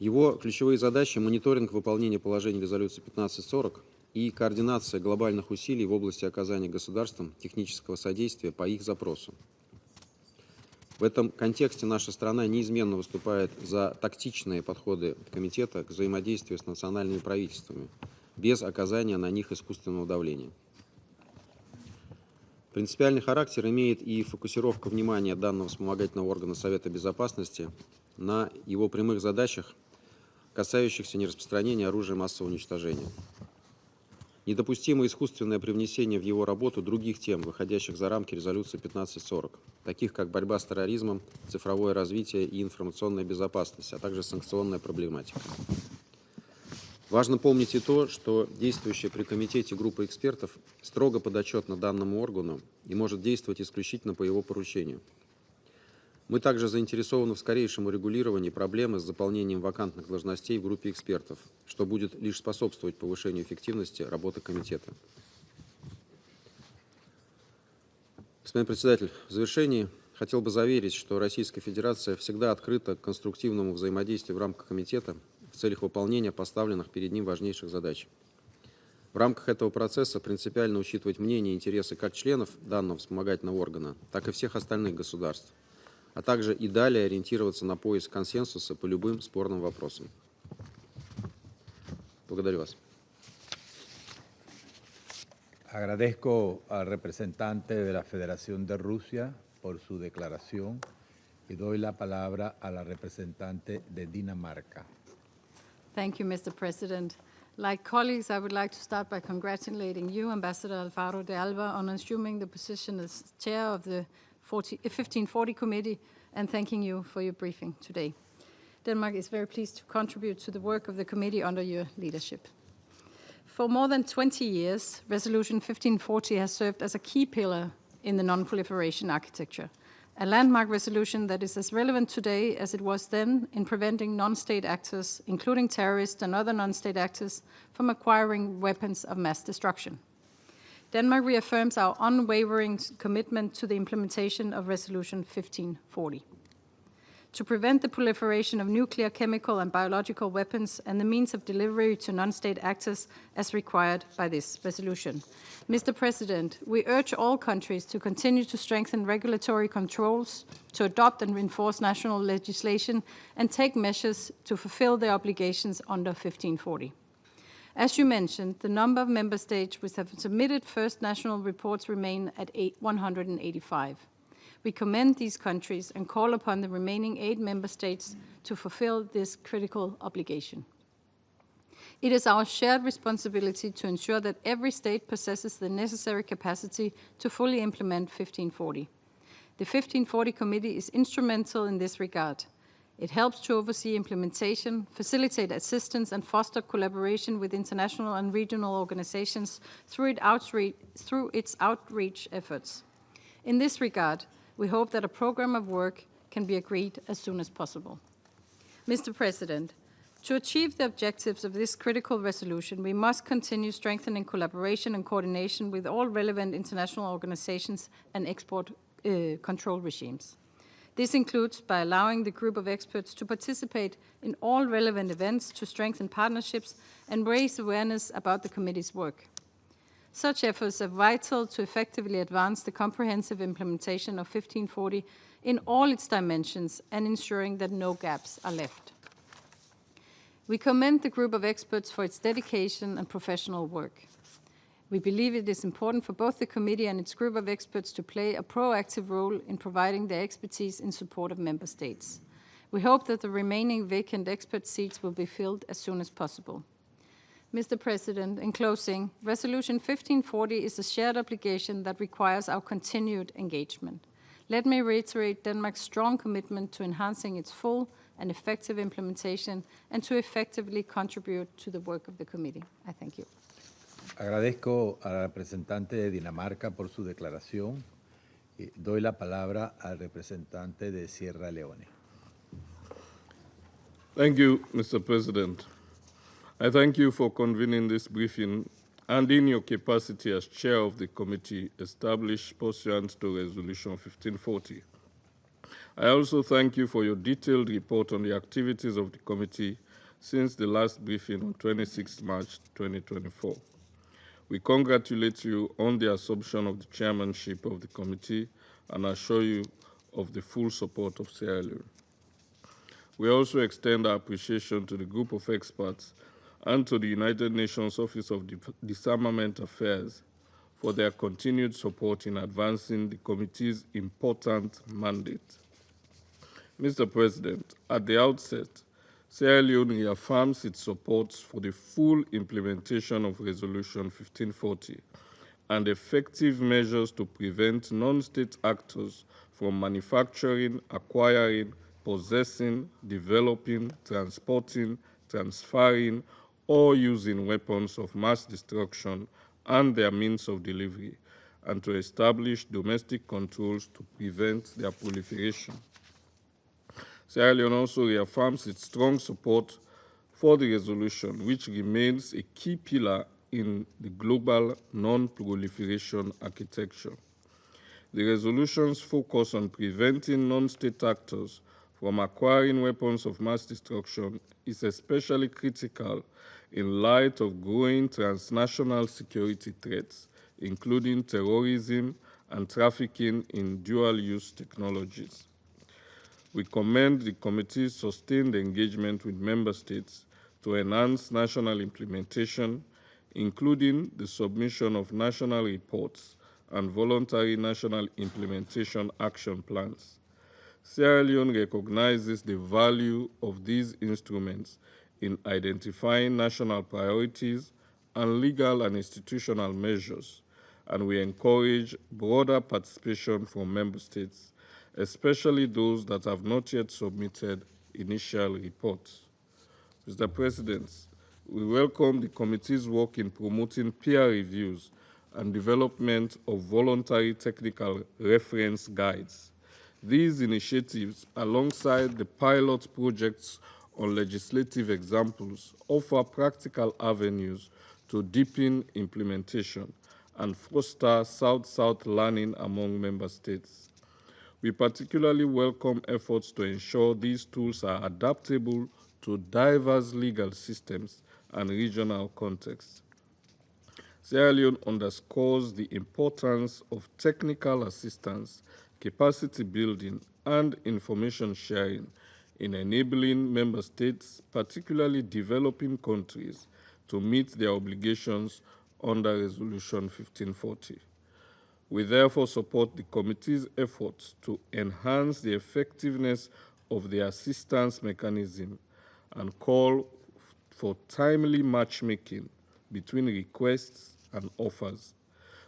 Его ключевые задачи – мониторинг выполнения положений резолюции 1540 и координация глобальных усилий в области оказания государствам технического содействия по их запросу. В этом контексте наша страна неизменно выступает за тактичные подходы комитета к взаимодействию с национальными правительствами, без оказания на них искусственного давления. Принципиальный характер имеет и фокусировка внимания данного вспомогательного органа Совета Безопасности на его прямых задачах, касающихся нераспространения оружия массового уничтожения. Недопустимо искусственное привнесение в его работу других тем, выходящих за рамки резолюции 1540, таких как борьба с терроризмом, цифровое развитие и информационная безопасность, а также санкционная проблематика. Важно помнить и то, что действующая при комитете группа экспертов строго подотчетна данному органу и может действовать исключительно по его поручению. Мы также заинтересованы в скорейшем урегулировании проблемы с заполнением вакантных должностей в группе экспертов, что будет лишь способствовать повышению эффективности работы комитета. Господин председатель, в завершении хотел бы заверить, что Российская Федерация всегда открыта к конструктивному взаимодействию в рамках комитета в целях выполнения поставленных перед ним важнейших задач. В рамках этого процесса принципиально учитывать мнение и интересы как членов данного вспомогательного органа, так и всех остальных государств, а также и далее ориентироваться на поиск консенсуса по любым спорным вопросам. Благодарю вас. Agradezco al representante de la Federación de Rusia por su declaración y doy la palabra a la representante de Dinamarca. Thank you, Mr. President. Like colleagues, I would like to start by congratulating you, Ambassador Alvaro de Alba, on assuming the position as chair of the 1540 Committee, and thanking you for your briefing today. Denmark is very pleased to contribute to the work of the committee under your leadership. For more than 20 years, Resolution 1540 has served as a key pillar in the non-proliferation architecture, a landmark resolution that is as relevant today as it was then in preventing non-state actors, including terrorists and other non-state actors, from acquiring weapons of mass destruction. Denmark reaffirms our unwavering commitment to the implementation of Resolution 1540. To prevent the proliferation of nuclear, chemical, and biological weapons and the means of delivery to non-state actors as required by this resolution. Mr. President, we urge all countries to continue to strengthen regulatory controls, to adopt and enforce national legislation, and take measures to fulfill their obligations under 1540. As you mentioned, the number of member states which have submitted first national reports remain at 185. We commend these countries and call upon the remaining 8 member states to fulfill this critical obligation. It is our shared responsibility to ensure that every state possesses the necessary capacity to fully implement 1540. The 1540 Committee is instrumental in this regard. It helps to oversee implementation, facilitate assistance, and foster collaboration with international and regional organizations through its outreach efforts. In this regard, we hope that a program of work can be agreed as soon as possible. Mr. President, to achieve the objectives of this critical resolution, we must continue strengthening collaboration and coordination with all relevant international organizations and export control regimes. This includes by allowing the group of experts to participate in all relevant events to strengthen partnerships and raise awareness about the committee's work. Such efforts are vital to effectively advance the comprehensive implementation of 1540 in all its dimensions and ensuring that no gaps are left. We commend the group of experts for its dedication and professional work. We believe it is important for both the committee and its group of experts to play a proactive role in providing their expertise in support of member states. We hope that the remaining vacant expert seats will be filled as soon as possible. Mr. President, in closing, Resolution 1540 is a shared obligation that requires our continued engagement. Let me reiterate Denmark's strong commitment to enhancing its full and effective implementation and to effectively contribute to the work of the committee. I thank you. Agradezco a la representante de Dinamarca por su declaración. Doy la palabra al representante de Sierra Leone. Thank you, Mr. President. I thank you for convening this briefing and in your capacity as chair of the committee established pursuant to Resolution 1540. I also thank you for your detailed report on the activities of the committee since the last briefing on 26 March 2024. We congratulate you on the assumption of the chairmanship of the committee and assure you of the full support of Sierra Leone. We also extend our appreciation to the group of experts and to the United Nations Office of Disarmament Affairs for their continued support in advancing the committee's important mandate. Mr. President, at the outset, Sierra Leone reaffirms its support for the full implementation of Resolution 1540 and effective measures to prevent non-state actors from manufacturing, acquiring, possessing, developing, transporting, transferring, or using weapons of mass destruction and their means of delivery, and to establish domestic controls to prevent their proliferation. Sierra Leone also reaffirms its strong support for the resolution, which remains a key pillar in the global non-proliferation architecture. The resolution's focus on preventing non-state actors from acquiring weapons of mass destruction is especially critical in light of growing transnational security threats, including terrorism and trafficking in dual-use technologies. We commend the committee's sustained engagement with member states to enhance national implementation, including the submission of national reports and voluntary national implementation action plans. Sierra Leone recognizes the value of these instruments in identifying national priorities and legal and institutional measures, and we encourage broader participation from member states, especially those that have not yet submitted initial reports. Mr. President, we welcome the committee's work in promoting peer reviews and development of voluntary technical reference guides. These initiatives, alongside the pilot projects on legislative examples, offer practical avenues to deepen implementation and foster South-South learning among member states. We particularly welcome efforts to ensure these tools are adaptable to diverse legal systems and regional contexts. Sierra Leone underscores the importance of technical assistance, capacity building, and information sharing in enabling member states, particularly developing countries, to meet their obligations under Resolution 1540. We therefore support the committee's efforts to enhance the effectiveness of the assistance mechanism and call for timely matchmaking between requests and offers.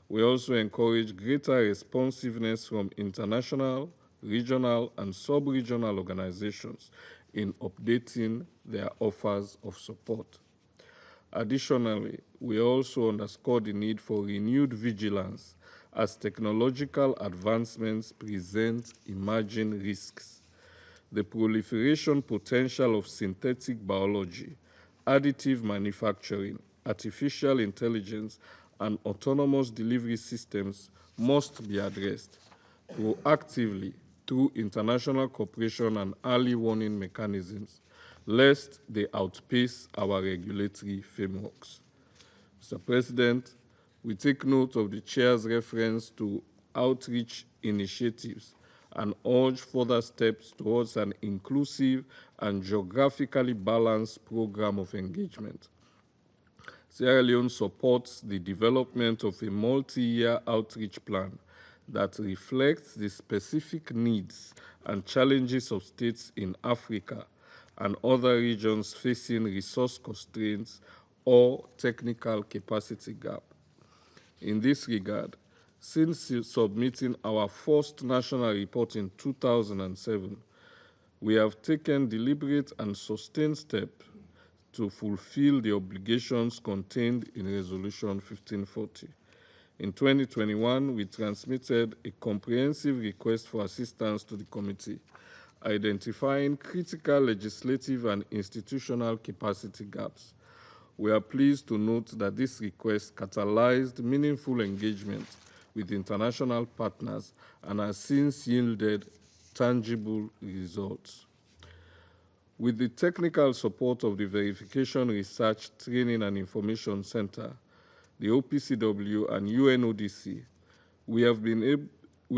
We also encourage greater responsiveness from international, regional, and sub-regional organizations in updating their offers of support. Additionally, we also underscore the need for renewed vigilance as technological advancements present emerging risks. The proliferation potential of synthetic biology, additive manufacturing, artificial intelligence, and autonomous delivery systems must be addressed proactively through international cooperation and early warning mechanisms, lest they outpace our regulatory frameworks. Mr. President, we take note of the Chair's reference to outreach initiatives and urge further steps towards an inclusive and geographically balanced program of engagement. Sierra Leone supports the development of a multi-year outreach plan that reflects the specific needs and challenges of states in Africa and other regions facing resource constraints or technical capacity gap. In this regard, since submitting our first national report in 2007, we have taken deliberate and sustained steps to fulfill the obligations contained in Resolution 1540. In 2021, we transmitted a comprehensive request for assistance to the committee, identifying critical legislative and institutional capacity gaps. We are pleased to note that this request catalyzed meaningful engagement with international partners and has since yielded tangible results. With the technical support of the Verification Research, Training and Information Center, the OPCW and UNODC, we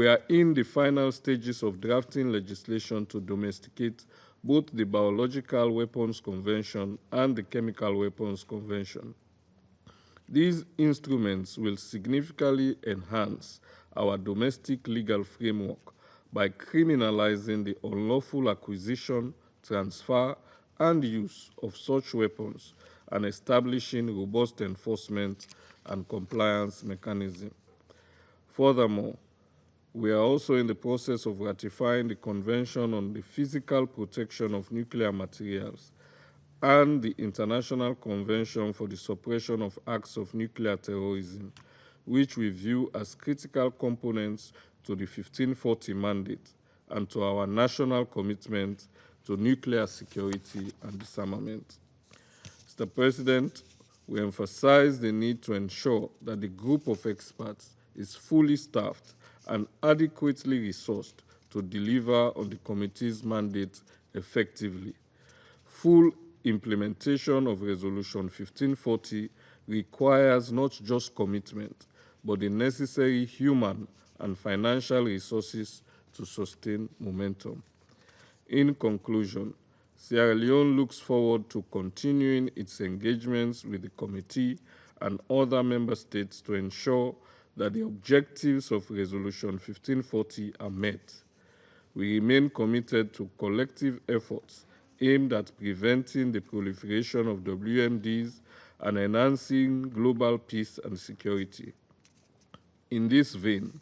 are in the final stages of drafting legislation to domesticate both the Biological Weapons Convention and the Chemical Weapons Convention. These instruments will significantly enhance our domestic legal framework by criminalizing the unlawful acquisition, transfer, and use of such weapons and establishing robust enforcement and compliance mechanisms. Furthermore, we are also in the process of ratifying the Convention on the Physical Protection of Nuclear Materials and the International Convention for the Suppression of Acts of Nuclear Terrorism, which we view as critical components to the 1540 mandate and to our national commitment to nuclear security and disarmament. Mr. President, we emphasize the need to ensure that the group of experts is fully staffed and adequately resourced to deliver on the committee's mandate effectively. Full implementation of Resolution 1540 requires not just commitment, but the necessary human and financial resources to sustain momentum. In conclusion, Sierra Leone looks forward to continuing its engagements with the committee and other member states to ensure that the objectives of Resolution 1540 are met. We remain committed to collective efforts aimed at preventing the proliferation of WMDs and enhancing global peace and security. In this vein,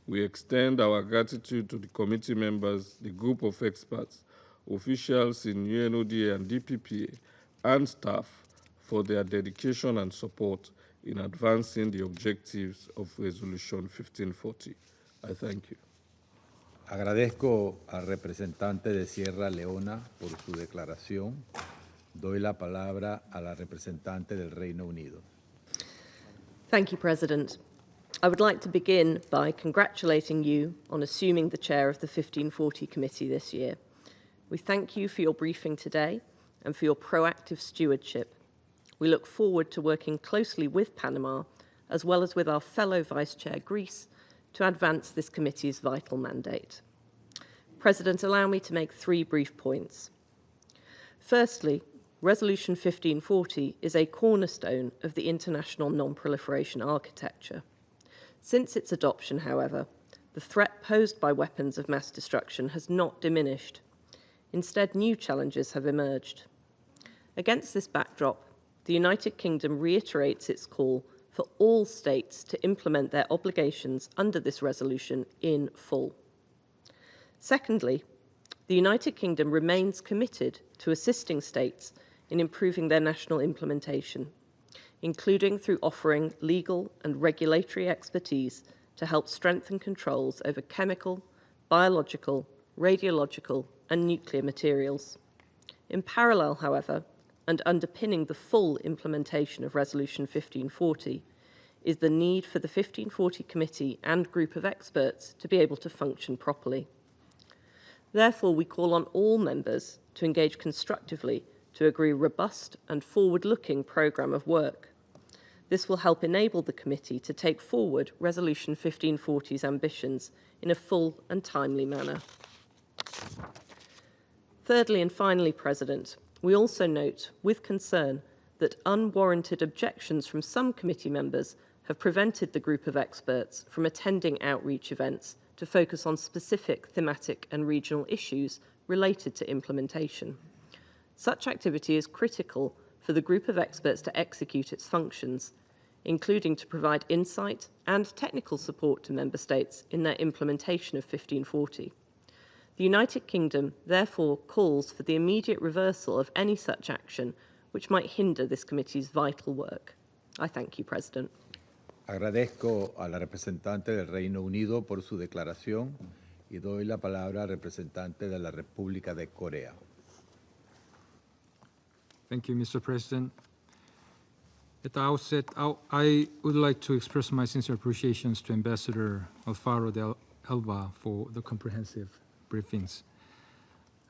we extend our gratitude to the committee members, the group of experts, officials in UNODA and DPPA, and staff for their dedication and support in advancing the objectives of Resolution 1540. I thank you. Agradezco al representante de Sierra Leona por su declaración. Doy la palabra a la representante del Reino Unido. Thank you, President. I would like to begin by congratulating you on assuming the chair of the 1540 committee this year. We thank you for your briefing today and for your proactive stewardship. We look forward to working closely with Panama, as well as with our fellow Vice Chair Greece, to advance this committee's vital mandate. President, allow me to make 3 brief points. Firstly, Resolution 1540 is a cornerstone of the international non-proliferation architecture. Since its adoption, however, the threat posed by weapons of mass destruction has not diminished. Instead, new challenges have emerged. Against this backdrop, the United Kingdom reiterates its call for all states to implement their obligations under this resolution in full. Secondly, the United Kingdom remains committed to assisting states in improving their national implementation, including through offering legal and regulatory expertise to help strengthen controls over chemical, biological, radiological, and nuclear materials. In parallel, however, and underpinning the full implementation of Resolution 1540 is the need for the 1540 Committee and group of experts to be able to function properly. Therefore, we call on all members to engage constructively to agree a robust and forward-looking programme of work. This will help enable the committee to take forward Resolution 1540's ambitions in a full and timely manner. Thirdly and finally, President, we also note with concern that unwarranted objections from some committee members have prevented the group of experts from attending outreach events to focus on specific thematic and regional issues related to implementation. Such activity is critical for the group of experts to execute its functions, including to provide insight and technical support to member states in their implementation of 1540. The United Kingdom therefore calls for the immediate reversal of any such action which might hinder this committee's vital work. I thank you, President. Agradezco a la representante del Reino Unido por su declaración y doy la palabra al representante de la República de Corea. Thank you, Mr. President. At the outset, I would like to express my sincere appreciations to Ambassador Alfaro de Alba for the comprehensive briefings.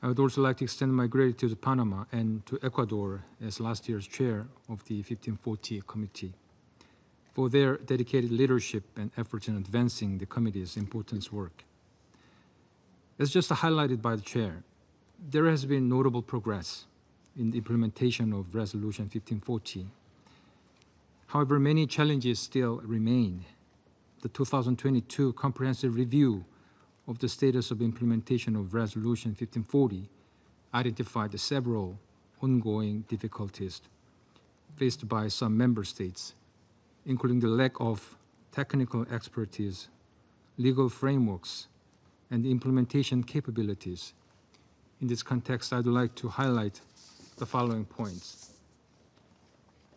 I would also like to extend my gratitude to Panama and to Ecuador as last year's chair of the 1540 Committee for their dedicated leadership and efforts in advancing the committee's important work. As just highlighted by the chair, there has been notable progress in the implementation of Resolution 1540. However, many challenges still remain. The 2022 Comprehensive Review of the status of implementation of Resolution 1540 identified several ongoing difficulties faced by some member states, including the lack of technical expertise, legal frameworks, and implementation capabilities. In this context, I'd like to highlight the following points.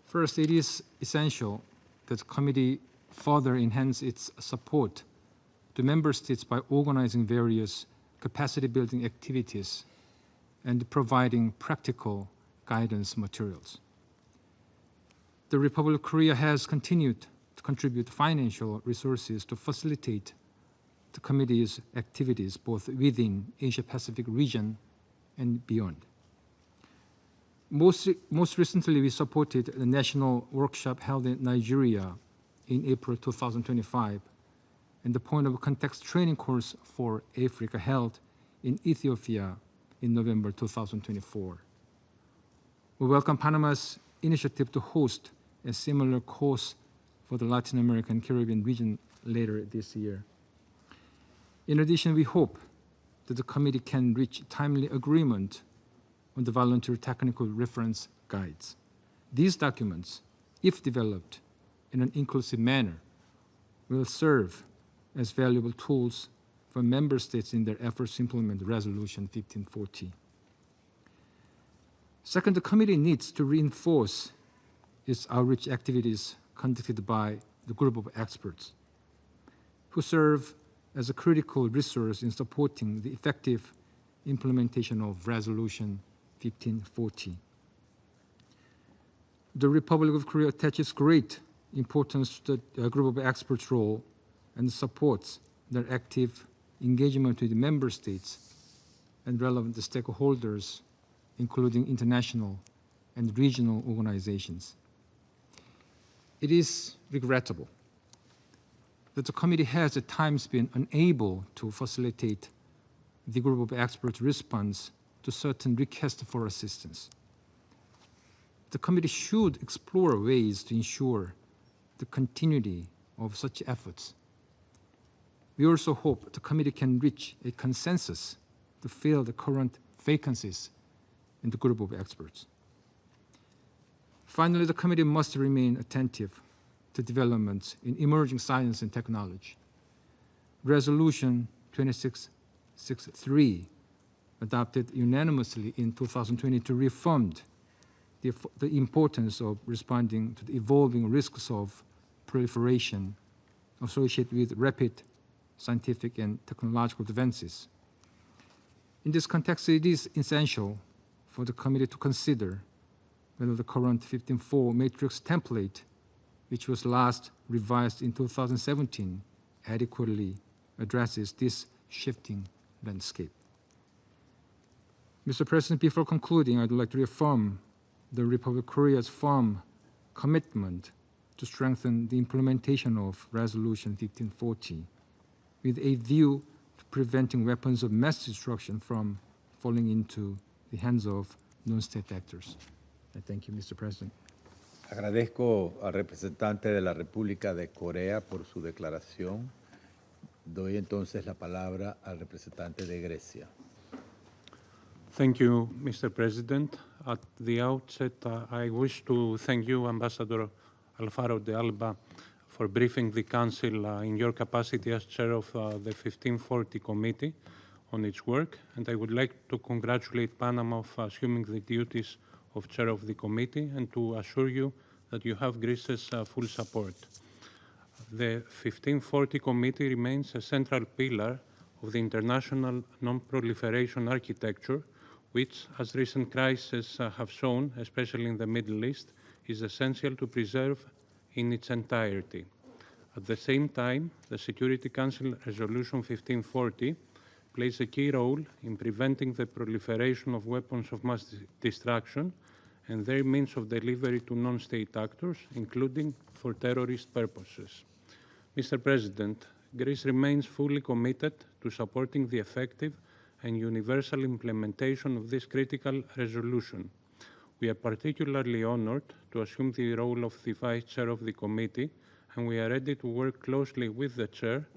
First, it is essential that the committee further enhance its support to member states by organizing various capacity-building activities and providing practical guidance materials. The Republic of Korea has continued to contribute financial resources to facilitate the committee's activities both within Asia-Pacific region and beyond. Most recently, we supported the national workshop held in Nigeria in April 2025 and the point of context training course for Africa held in Ethiopia in November 2024. We welcome Panama's initiative to host a similar course for the Latin American Caribbean region later this year. In addition, we hope that the committee can reach timely agreement on the volunteer technical reference guides. These documents, if developed in an inclusive manner, will serve as valuable tools for member states in their efforts to implement Resolution 1540. Second, the committee needs to reinforce its outreach activities conducted by the group of experts who serve as a critical resource in supporting the effective implementation of Resolution 1540. The Republic of Korea attaches great importance to the group of experts' role and supports their active engagement with the member states and relevant stakeholders, including international and regional organizations. It is regrettable that the committee has at times been unable to facilitate the group of experts' response to certain requests for assistance. The committee should explore ways to ensure the continuity of such efforts. We also hope the committee can reach a consensus to fill the current vacancies in the group of experts. Finally, the committee must remain attentive to developments in emerging science and technology. Resolution 2663, adopted unanimously in 2022, reaffirmed the importance of responding to the evolving risks of proliferation associated with rapid scientific and technological advances. In this context, it is essential for the committee to consider whether the current 15.4 matrix template, which was last revised in 2017, adequately addresses this shifting landscape. Mr. President, before concluding, I'd like to reaffirm the Republic of Korea's firm commitment to strengthen the implementation of Resolution 1540 with a view to preventing weapons of mass destruction from falling into the hands of non-state actors. I thank you, Mr. President. Agradezco al representante de la República de Corea por su declaración. Doy entonces la palabra al representante de Grecia. Thank you, Mr. President. At the outset, I wish to thank you, Ambassador Alfaro de Alba, for briefing the Council in your capacity as chair of the 1540 Committee on its work, and I would like to congratulate Panama for assuming the duties of chair of the committee and to assure you that you have Greece's full support. The 1540 Committee remains a central pillar of the international non-proliferation architecture, which, as recent crises have shown, especially in the Middle East, is essential to preserve in its entirety. At the same time, the Security Council Resolution 1540 plays a key role in preventing the proliferation of weapons of mass destruction and their means of delivery to non-state actors, including for terrorist purposes. Mr. President, Greece remains fully committed to supporting the effective and universal implementation of this critical resolution. We are particularly honored to assume the role of the Vice Chair of the Committee, and we are ready to work closely with the Chair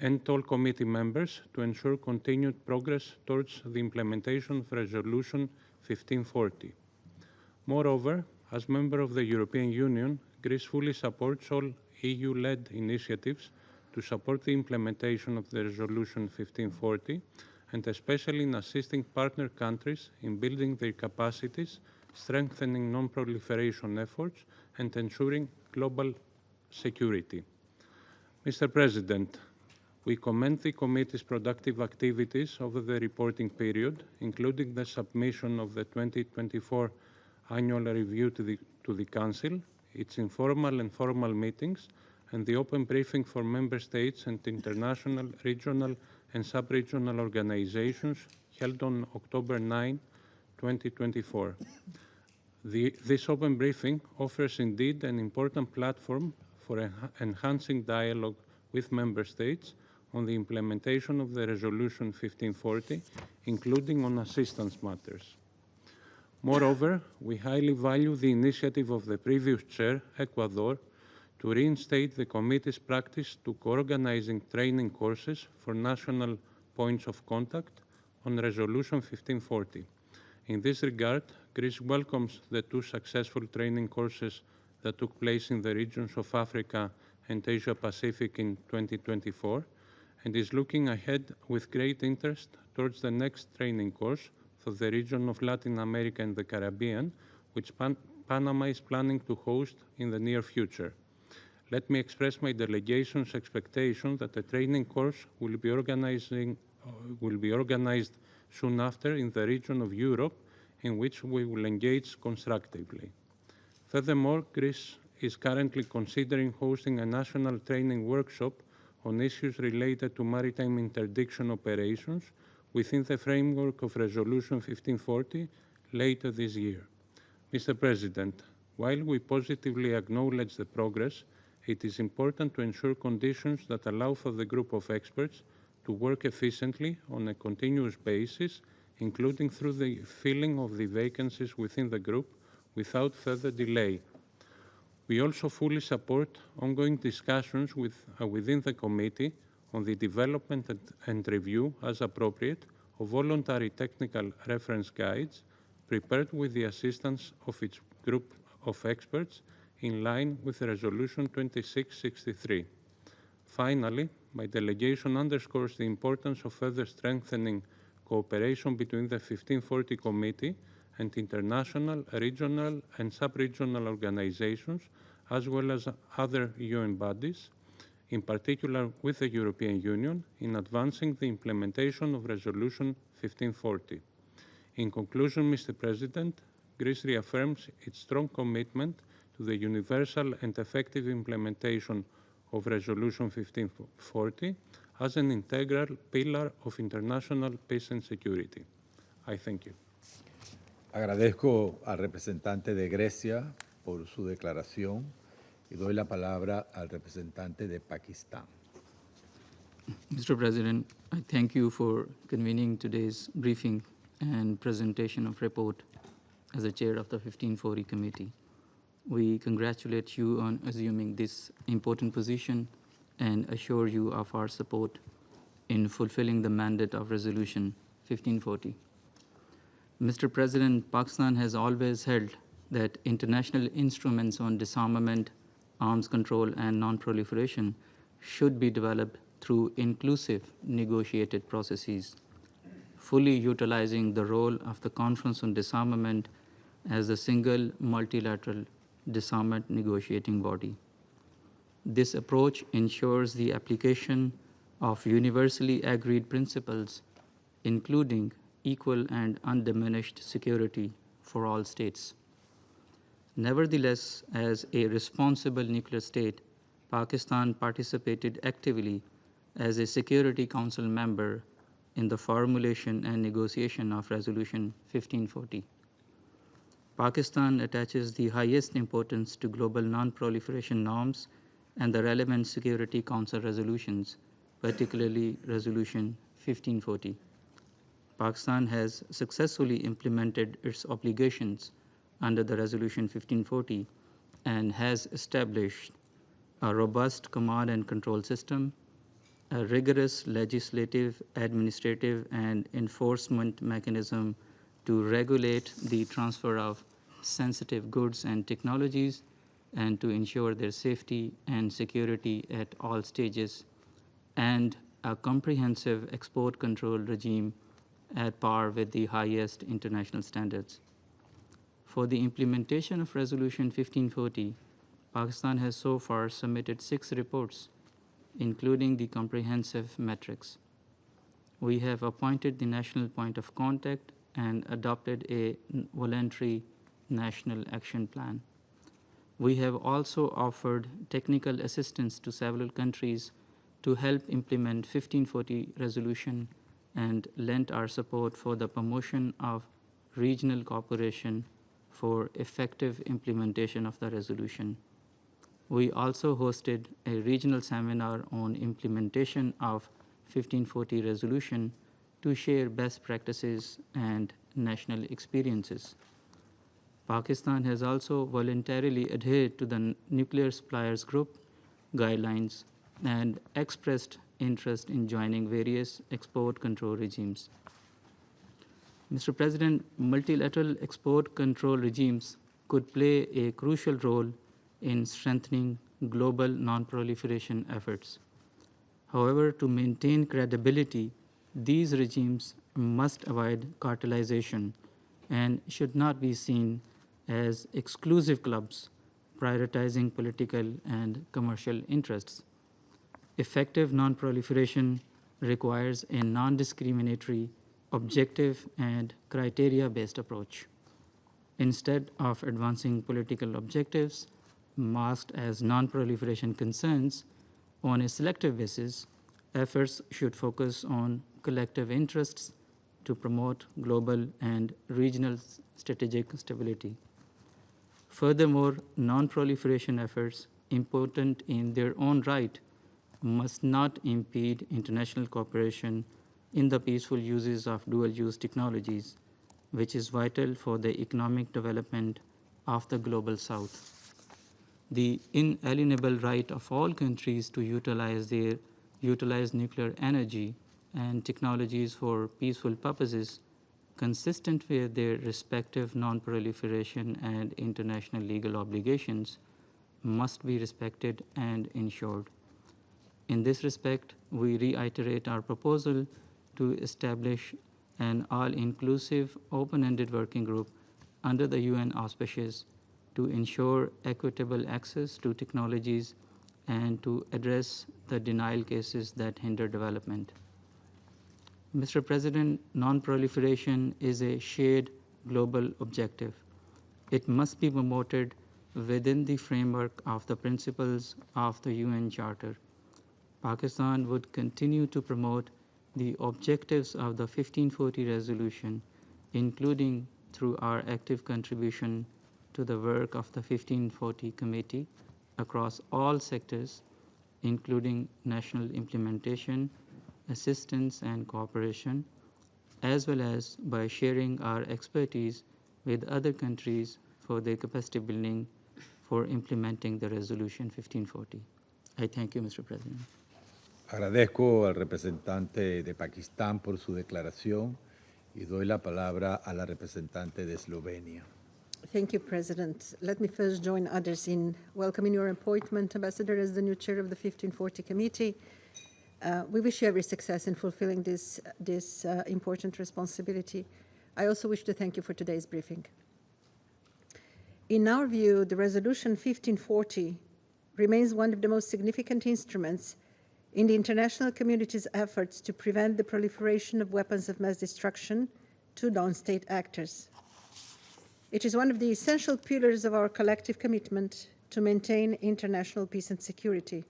and all committee members to ensure continued progress towards the implementation of Resolution 1540. Moreover, as member of the European Union, Greece fully supports all EU-led initiatives to support the implementation of the Resolution 1540, and especially in assisting partner countries in building their capacities, strengthening non-proliferation efforts, and ensuring global security. Mr. President, we commend the Committee's productive activities over the reporting period, including the submission of the 2024 Annual Review to the Council, its informal and formal meetings, and the open briefing for Member States and international, regional, and sub-regional organizations held on October 9, 2024. This open briefing offers indeed an important platform for enhancing dialogue with Member States on the implementation of the Resolution 1540, including on assistance matters. Moreover, we highly value the initiative of the previous chair, Ecuador, to reinstate the Committee's practice to co-organizing training courses for national points of contact on Resolution 1540. In this regard, Greece welcomes the two successful training courses that took place in the regions of Africa and Asia Pacific in 2024, and is looking ahead with great interest towards the next training course for the region of Latin America and the Caribbean, which Panama is planning to host in the near future. Let me express my delegation's expectation that the training course will be organized soon after in the region of Europe, in which we will engage constructively. Furthermore, Greece is currently considering hosting a national training workshop on issues related to maritime interdiction operations within the framework of Resolution 1540 later this year. Mr. President, while we positively acknowledge the progress, it is important to ensure conditions that allow for the group of experts to work efficiently on a continuous basis, including through the filling of the vacancies within the group without further delay. We also fully support ongoing discussions within the committee on the development and review, as appropriate, of voluntary technical reference guides prepared with the assistance of its group of experts in line with Resolution 2663. Finally, my delegation underscores the importance of further strengthening cooperation between the 1540 Committee and international, regional, and sub-regional organizations, as well as other UN bodies, in particular with the European Union, in advancing the implementation of Resolution 1540. In conclusion, Mr. President, Greece reaffirms its strong commitment to the universal and effective implementation of Resolution 1540 as an integral pillar of international peace and security. I thank you. Agradezco al representante de Grecia por su declaración y doy la palabra al representante de Pakistán. Mr. President, I thank you for convening today's briefing and presentation of report as the chair of the 1540 committee. We congratulate you on assuming this important position and assure you of our support in fulfilling the mandate of Resolution 1540. Mr. President, Pakistan has always held that international instruments on disarmament, arms control, and non-proliferation should be developed through inclusive negotiated processes, fully utilizing the role of the Conference on Disarmament as the single multilateral disarmament negotiating body. This approach ensures the application of universally agreed principles, including equal and undiminished security for all states. Nevertheless, as a responsible nuclear state, Pakistan participated actively as a Security Council member in the formulation and negotiation of Resolution 1540. Pakistan attaches the highest importance to global non-proliferation norms and the relevant Security Council resolutions, particularly Resolution 1540. Pakistan has successfully implemented its obligations under the Resolution 1540 and has established a robust command and control system, a rigorous legislative, administrative, and enforcement mechanism to regulate the transfer of sensitive goods and technologies and to ensure their safety and security at all stages, and a comprehensive export control regime at par with the highest international standards. For the implementation of Resolution 1540, Pakistan has so far submitted 6 reports, including the comprehensive metrics. We have appointed the national point of contact and adopted a voluntary national action plan. We have also offered technical assistance to several countries to help implement 1540 resolution and lent our support for the promotion of regional cooperation for effective implementation of the resolution. We also hosted a regional seminar on implementation of 1540 resolution to share best practices and national experiences. Pakistan has also voluntarily adhered to the Nuclear Suppliers Group guidelines and expressed interest in joining various export control regimes. Mr. President, multilateral export control regimes could play a crucial role in strengthening global non-proliferation efforts. However, to maintain credibility, these regimes must avoid cartelization and should not be seen as exclusive clubs prioritizing political and commercial interests. Effective non-proliferation requires a non-discriminatory, objective, and criteria-based approach. Instead of advancing political objectives masked as non-proliferation concerns on a selective basis, efforts should focus on collective interests to promote global and regional strategic stability. Furthermore, non-proliferation efforts, important in their own right, must not impede international cooperation in the peaceful uses of dual-use technologies, which is vital for the economic development of the global South. The inalienable right of all countries to utilize nuclear energy and technologies for peaceful purposes consistent with their respective non-proliferation and international legal obligations must be respected and ensured. In this respect, we reiterate our proposal to establish an all-inclusive, open-ended working group under the UN auspices to ensure equitable access to technologies and to address the denial cases that hinder development. Mr. President, non-proliferation is a shared global objective. It must be promoted within the framework of the principles of the UN Charter. Pakistan would continue to promote the objectives of the 1540 resolution including through our active contribution to the work of the 1540 Committee across all sectors, including national implementation, assistance, and cooperation, as well as by sharing our expertise with other countries for their capacity building for implementing the Resolution 1540. I thank you, Mr. President. Agradezco al representante de Pakistán por su declaración y doy la palabra a la representante de Eslovenia. Thank you, President. Let me first join others in welcoming your appointment, Ambassador, as the new chair of the 1540 Committee. We wish you every success in fulfilling this important responsibility. I also wish to thank you for today's briefing. In our view, the Resolution 1540 remains one of the most significant instruments in the international community's efforts to prevent the proliferation of weapons of mass destruction to non-state actors. It is one of the essential pillars of our collective commitment to maintain international peace and security.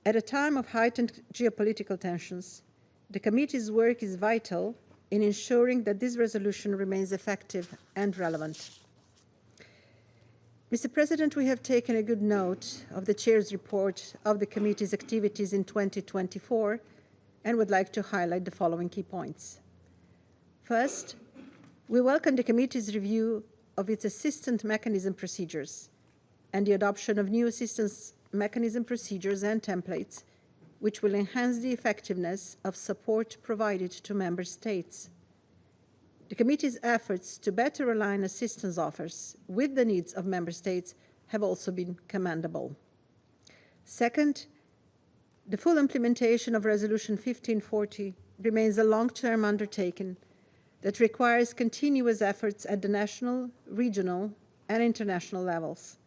At a time of heightened geopolitical tensions, the committee's work is vital in ensuring that this resolution remains effective and relevant. Mr. President, we have taken a good note of the Chair's report of the committee's activities in 2024 and would like to highlight the following key points. First, we welcome the committee's review of its assistance mechanism procedures and the adoption of new assistance mechanism procedures and templates, which will enhance the effectiveness of support provided to member states. The committee's efforts to better align assistance offers with the needs of member states have also been commendable. Second, the full implementation of Resolution 1540 remains a long-term undertaking that requires continuous efforts at the national, regional, and international levels.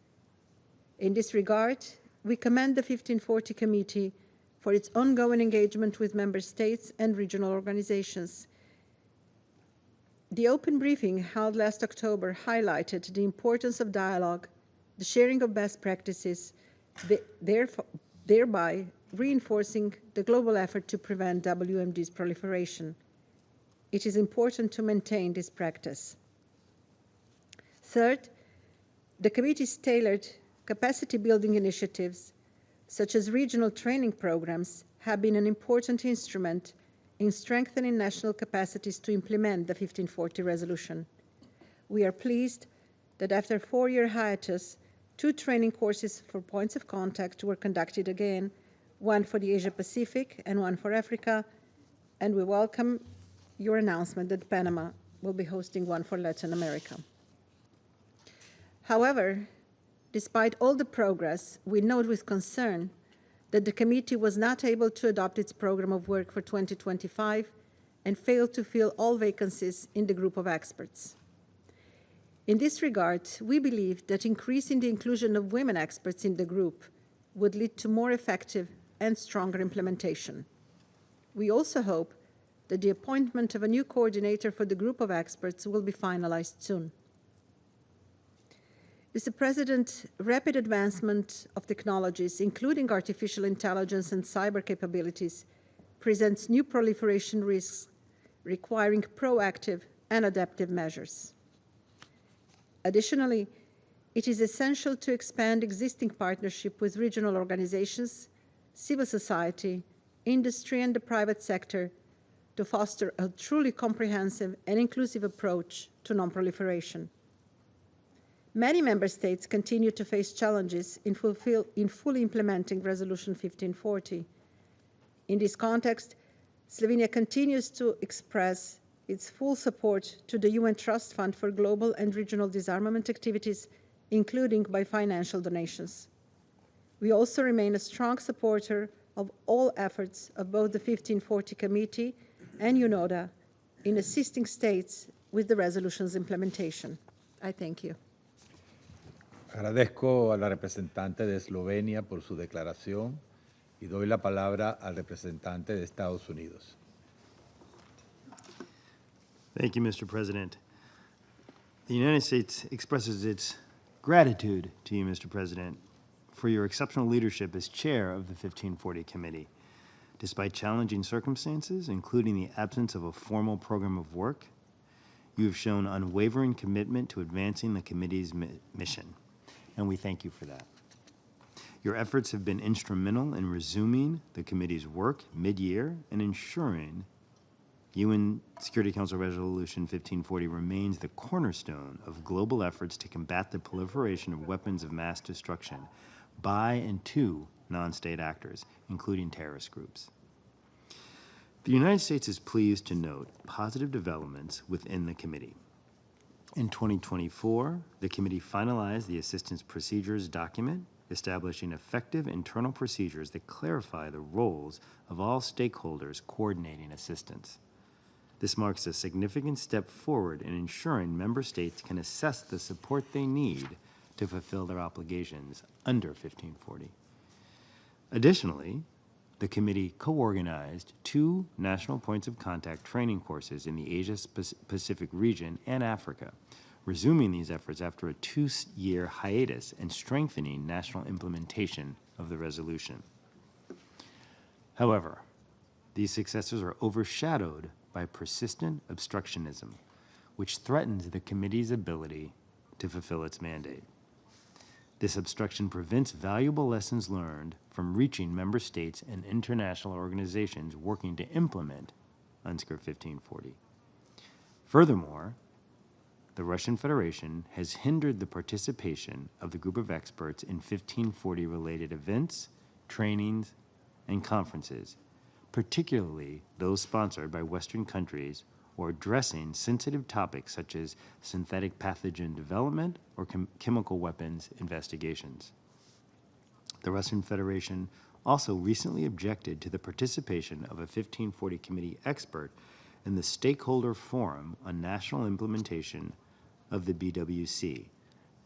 In this regard, we commend the 1540 Committee for its ongoing engagement with member states and regional organizations. The open briefing held last October highlighted the importance of dialogue, the sharing of best practices, thereby reinforcing the global effort to prevent WMD's proliferation. It is important to maintain this practice. Third, the committee's tailored capacity-building initiatives, such as regional training programs, have been an important instrument in strengthening national capacities to implement the 1540 resolution. We are pleased that after a 4-year hiatus, 2 training courses for points of contact were conducted again, one for the Asia-Pacific and one for Africa, and we welcome your announcement that Panama will be hosting one for Latin America. However, despite all the progress, we note with concern that the committee was not able to adopt its program of work for 2025 and failed to fill all vacancies in the group of experts. In this regard, we believe that increasing the inclusion of women experts in the group would lead to more effective and stronger implementation. We also hope that the appointment of a new coordinator for the group of experts will be finalized soon. Mr. President, rapid advancement of technologies, including artificial intelligence and cyber capabilities, presents new proliferation risks requiring proactive and adaptive measures. Additionally, it is essential to expand existing partnership with regional organizations, civil society, industry, and the private sector to foster a truly comprehensive and inclusive approach to non-proliferation. Many member states continue to face challenges in fully implementing Resolution 1540. In this context, Slovenia continues to express its full support to the UN Trust Fund for global and regional disarmament activities, including by financial donations. We also remain a strong supporter of all efforts of both the 1540 Committee and UNODA in assisting states with the resolution's implementation. I thank you. Agradezco a la representante de Eslovenia por su declaración y doy la palabra al representante de Estados Unidos. Thank you, Mr. President. The United States expresses its gratitude to you, Mr. President, for your exceptional leadership as chair of the 1540 Committee. Despite challenging circumstances, including the absence of a formal program of work, You have shown unwavering commitment to advancing the committee's mission, and we thank you for that. Your efforts have been instrumental in resuming the committee's work mid-year and ensuring UN Security Council Resolution 1540 remains the cornerstone of global efforts to combat the proliferation of weapons of mass destruction by and to non-state actors, including terrorist groups. The United States is pleased to note positive developments within the committee. In 2024, the committee finalized the assistance procedures document establishing effective internal procedures that clarify the roles of all stakeholders coordinating assistance. This marks a significant step forward in ensuring member states can assess the support they need to fulfill their obligations under 1540. Additionally, the committee co-organized 2 national points of contact training courses in the Asia-Pacific region and Africa, resuming these efforts after a 2-year hiatus and strengthening national implementation of the resolution. However, these successes are overshadowed by persistent obstructionism, which threatens the committee's ability to fulfill its mandate. This obstruction prevents valuable lessons learned from reaching member states and international organizations working to implement UNSCR 1540. Furthermore, the Russian Federation has hindered the participation of the group of experts in 1540-related events, trainings, and conferences, particularly those sponsored by Western countries or addressing sensitive topics such as synthetic pathogen development or chemical weapons investigations. The Russian Federation also recently objected to the participation of a 1540 committee expert in the Stakeholder Forum on National Implementation of the BWC,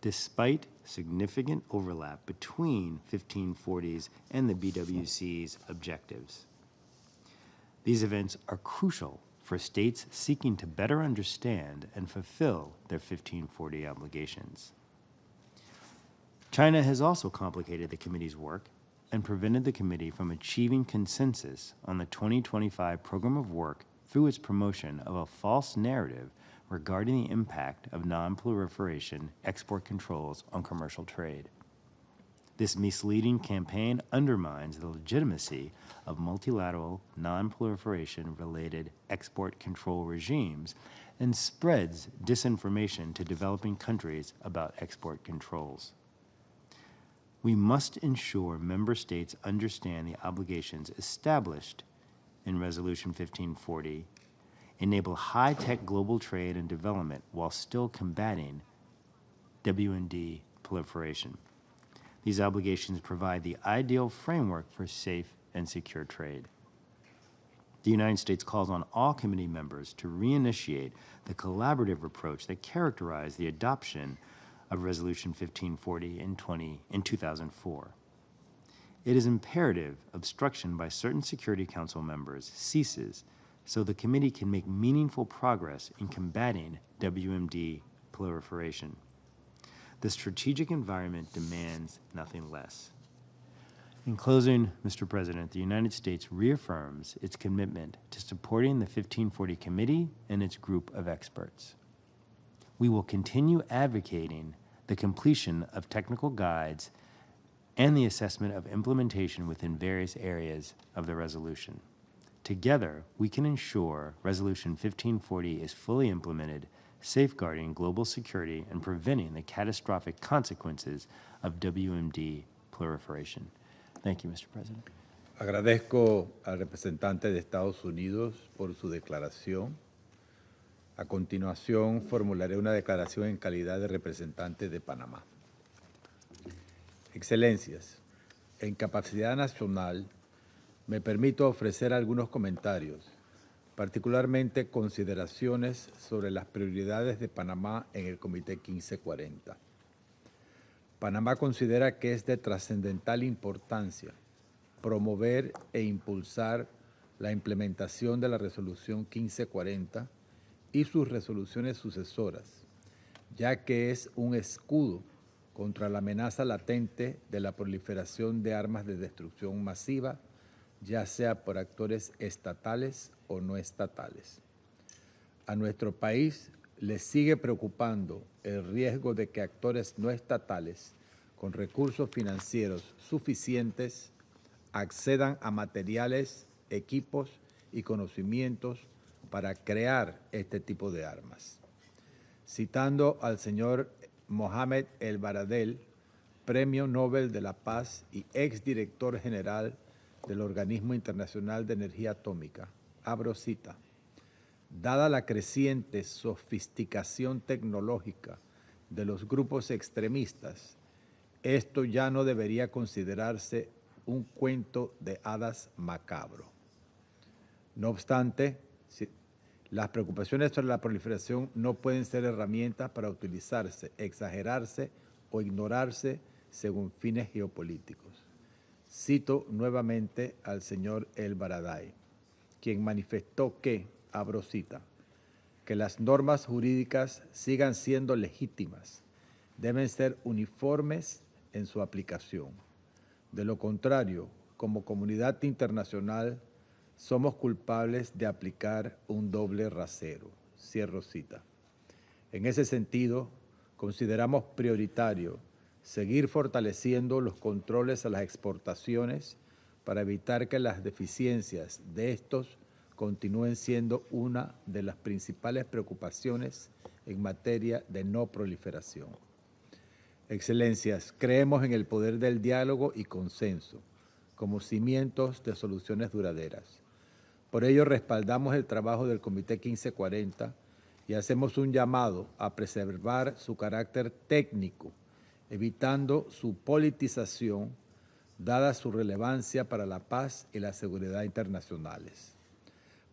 despite significant overlap between 1540's and the BWC's objectives. These events are crucial for states seeking to better understand and fulfill their 1540 obligations. China has also complicated the committee's work and prevented the committee from achieving consensus on the 2025 program of work through its promotion of a false narrative regarding the impact of non-proliferation export controls on commercial trade. This misleading campaign undermines the legitimacy of multilateral non-proliferation-related export control regimes and spreads disinformation to developing countries about export controls. We must ensure member states understand the obligations established in Resolution 1540, enable high-tech global trade and development while still combating WMD proliferation. These obligations provide the ideal framework for safe and secure trade. The United States calls on all committee members to reinitiate the collaborative approach that characterized the adoption of Resolution 1540 in 2004. It is imperative obstruction by certain Security Council members ceases so the committee can make meaningful progress in combating WMD proliferation. The strategic environment demands nothing less. In closing, Mr. President, the United States reaffirms its commitment to supporting the 1540 Committee and its group of experts. We will continue advocating the completion of technical guides and the assessment of implementation within various areas of the resolution. Together, we can ensure Resolution 1540 is fully implemented, safeguarding global security and preventing the catastrophic consequences of WMD proliferation. Thank you, Mr. President. Agradezco al representante de Estados Unidos por su declaración. A continuación, formularé una declaración en calidad de representante de Panamá. Excelencias, en capacidad nacional, me permito ofrecer algunos comentarios, particularmente consideraciones sobre las prioridades de Panamá en el Comité 1540. Panamá considera que es de trascendental importancia promover e impulsar la implementación de la Resolución 1540 y sus resoluciones sucesoras, ya que es un escudo contra la amenaza latente de la proliferación de armas de destrucción masiva, ya sea por actores estatales o no estatales. A nuestro país les sigue preocupando el riesgo de que actores no estatales con recursos financieros suficientes accedan a materiales, equipos y conocimientos para crear este tipo de armas. Citando al señor Mohamed El Baradel, Premio Nobel de la Paz y exdirector general del Organismo Internacional de Energía Atómica, abro cita: dada la creciente sofisticación tecnológica de los grupos extremistas, esto ya no debería considerarse un cuento de hadas macabro. No obstante, las preocupaciones sobre la proliferación no pueden ser herramientas para utilizarse, exagerarse o ignorarse según fines geopolíticos. Cito nuevamente al señor El Baradei, quien manifestó que, abro cita, que las normas jurídicas sigan siendo legítimas, deben ser uniformes en su aplicación. De lo contrario, como comunidad internacional, somos culpables de aplicar un doble rasero. Cierro cita. En ese sentido, consideramos prioritario seguir fortaleciendo los controles a las exportaciones para evitar que las deficiencias de estos continúen siendo una de las principales preocupaciones en materia de no proliferación. Excelencias, creemos en el poder del diálogo y consenso como cimientos de soluciones duraderas. Por ello, respaldamos el trabajo del Comité 1540 y hacemos un llamado a preservar su carácter técnico, evitando su politización, dada su relevancia para la paz y la seguridad internacionales.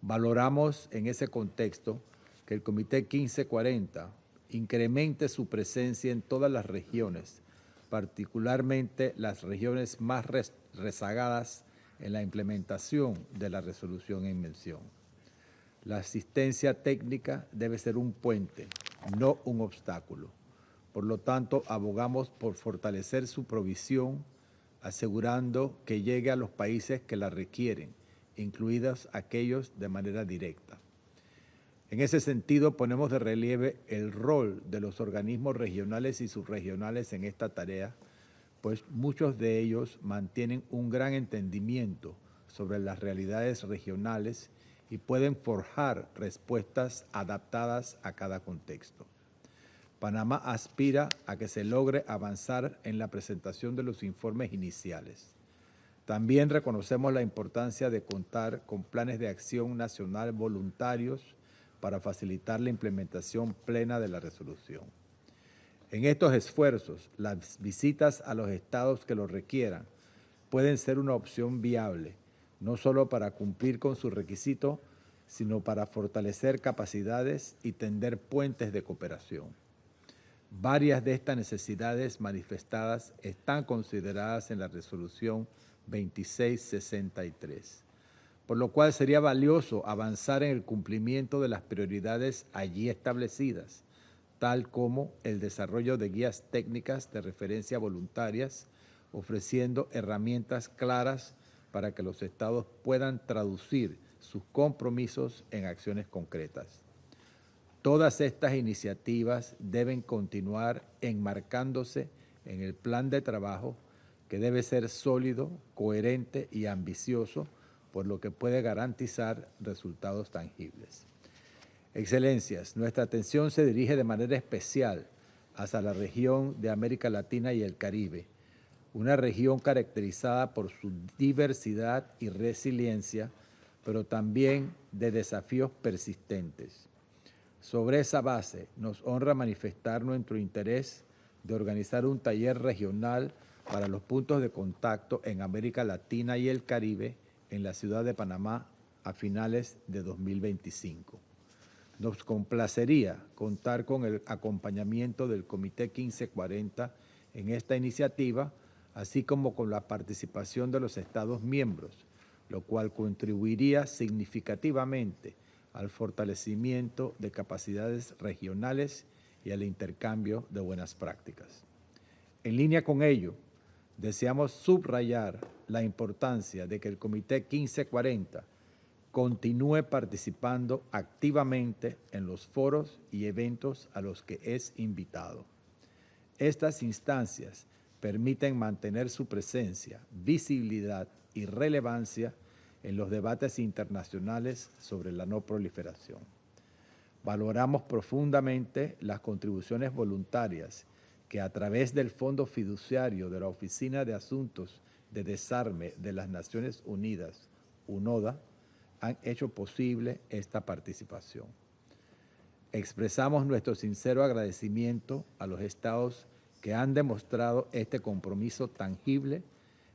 Valoramos en ese contexto que el Comité 1540 incremente su presencia en todas las regiones, particularmente las regiones más rezagadas en la implementación de la resolución en mención. La asistencia técnica debe ser un puente, no un obstáculo. Por lo tanto, abogamos por fortalecer su provisión, asegurando que llegue a los países que la requieren, incluidos aquellos de manera directa. En ese sentido, ponemos de relieve el rol de los organismos regionales y subregionales en esta tarea, pues muchos de ellos mantienen un gran entendimiento sobre las realidades regionales y pueden forjar respuestas adaptadas a cada contexto. Panamá aspira a que se logre avanzar en la presentación de los informes iniciales. También reconocemos la importancia de contar con planes de acción nacional voluntarios para facilitar la implementación plena de la resolución. En estos esfuerzos, las visitas a los estados que lo requieran pueden ser una opción viable, no solo para cumplir con su requisito, sino para fortalecer capacidades y tender puentes de cooperación. Varias de estas necesidades manifestadas están consideradas en la resolución 2663, por lo cual sería valioso avanzar en el cumplimiento de las prioridades allí establecidas, tal como el desarrollo de guías técnicas de referencia voluntarias, ofreciendo herramientas claras para que los estados puedan traducir sus compromisos en acciones concretas. Todas estas iniciativas deben continuar enmarcándose en el plan de trabajo que debe ser sólido, coherente y ambicioso, por lo que puede garantizar resultados tangibles. Excelencias, nuestra atención se dirige de manera especial hacia la región de América Latina y el Caribe, una región caracterizada por su diversidad y resiliencia, pero también de desafíos persistentes. Sobre esa base, nos honra manifestar nuestro interés de organizar un taller regional para los puntos de contacto en América Latina y el Caribe en la ciudad de Panamá a finales de 2025. Nos complacería contar con el acompañamiento del Comité 1540 en esta iniciativa, así como con la participación de los Estados miembros, lo cual contribuiría significativamente al fortalecimiento de capacidades regionales y al intercambio de buenas prácticas. En línea con ello, deseamos subrayar la importancia de que el Comité 1540 continúe participando activamente en los foros y eventos a los que es invitado. Estas instancias permiten mantener su presencia, visibilidad y relevancia en los debates internacionales sobre la no proliferación. Valoramos profundamente las contribuciones voluntarias que a través del Fondo Fiduciario de la Oficina de Asuntos de Desarme de las Naciones Unidas, UNODA, han hecho posible esta participación. Expresamos nuestro sincero agradecimiento a los estados que han demostrado este compromiso tangible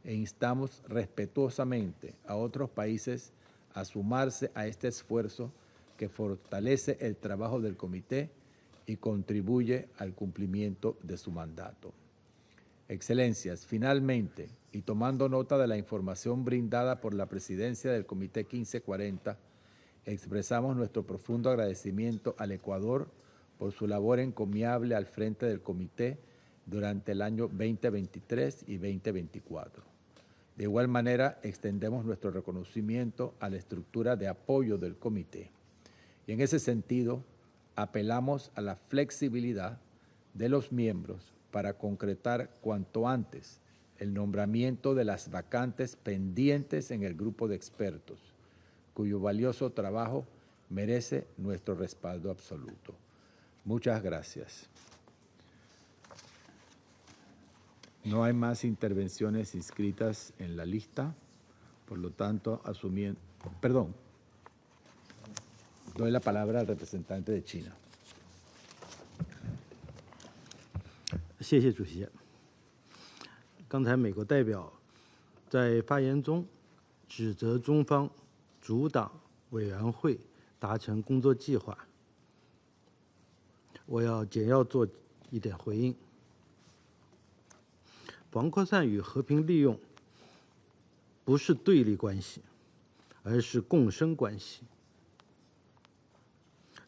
e instamos respetuosamente a otros países a sumarse a este esfuerzo que fortalece el trabajo del comité y contribuye al cumplimiento de su mandato. Excelencias, finalmente, y tomando nota de la información brindada por la presidencia del Comité 1540, expresamos nuestro profundo agradecimiento al Ecuador por su labor encomiable al frente del comité durante el año 2023 y 2024. De igual manera, extendemos nuestro reconocimiento a la estructura de apoyo del comité. Y en ese sentido, apelamos a la flexibilidad de los miembros para concretar cuanto antes el nombramiento de las vacantes pendientes en el grupo de expertos, cuyo valioso trabajo merece nuestro respaldo absoluto. Muchas gracias. No hay más intervenciones inscritas en la lista, por lo tanto, asumiendo... Perdón. Doy la palabra al representante de China. 谢谢主席。刚才美国代表在发言中指责中方阻挡委员会达成工作计划，我要简要做一点回应。防扩散与和平利用不是对立关系，而是共生关系。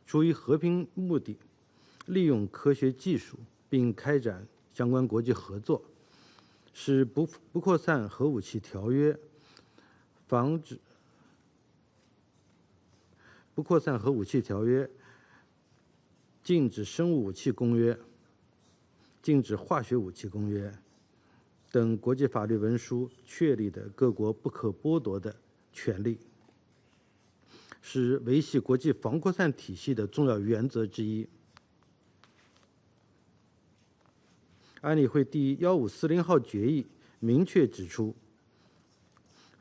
出于和平目的，利用科学技术并开展相关国际合作，使不扩散核武器条约、防止不扩散核武器条约、禁止生物武器公约、禁止化学武器公约等国际法律文书确立的各国不可剥夺的权利，是维系国际防扩散体系的重要原则之一。安理会第1540号决议明确指出，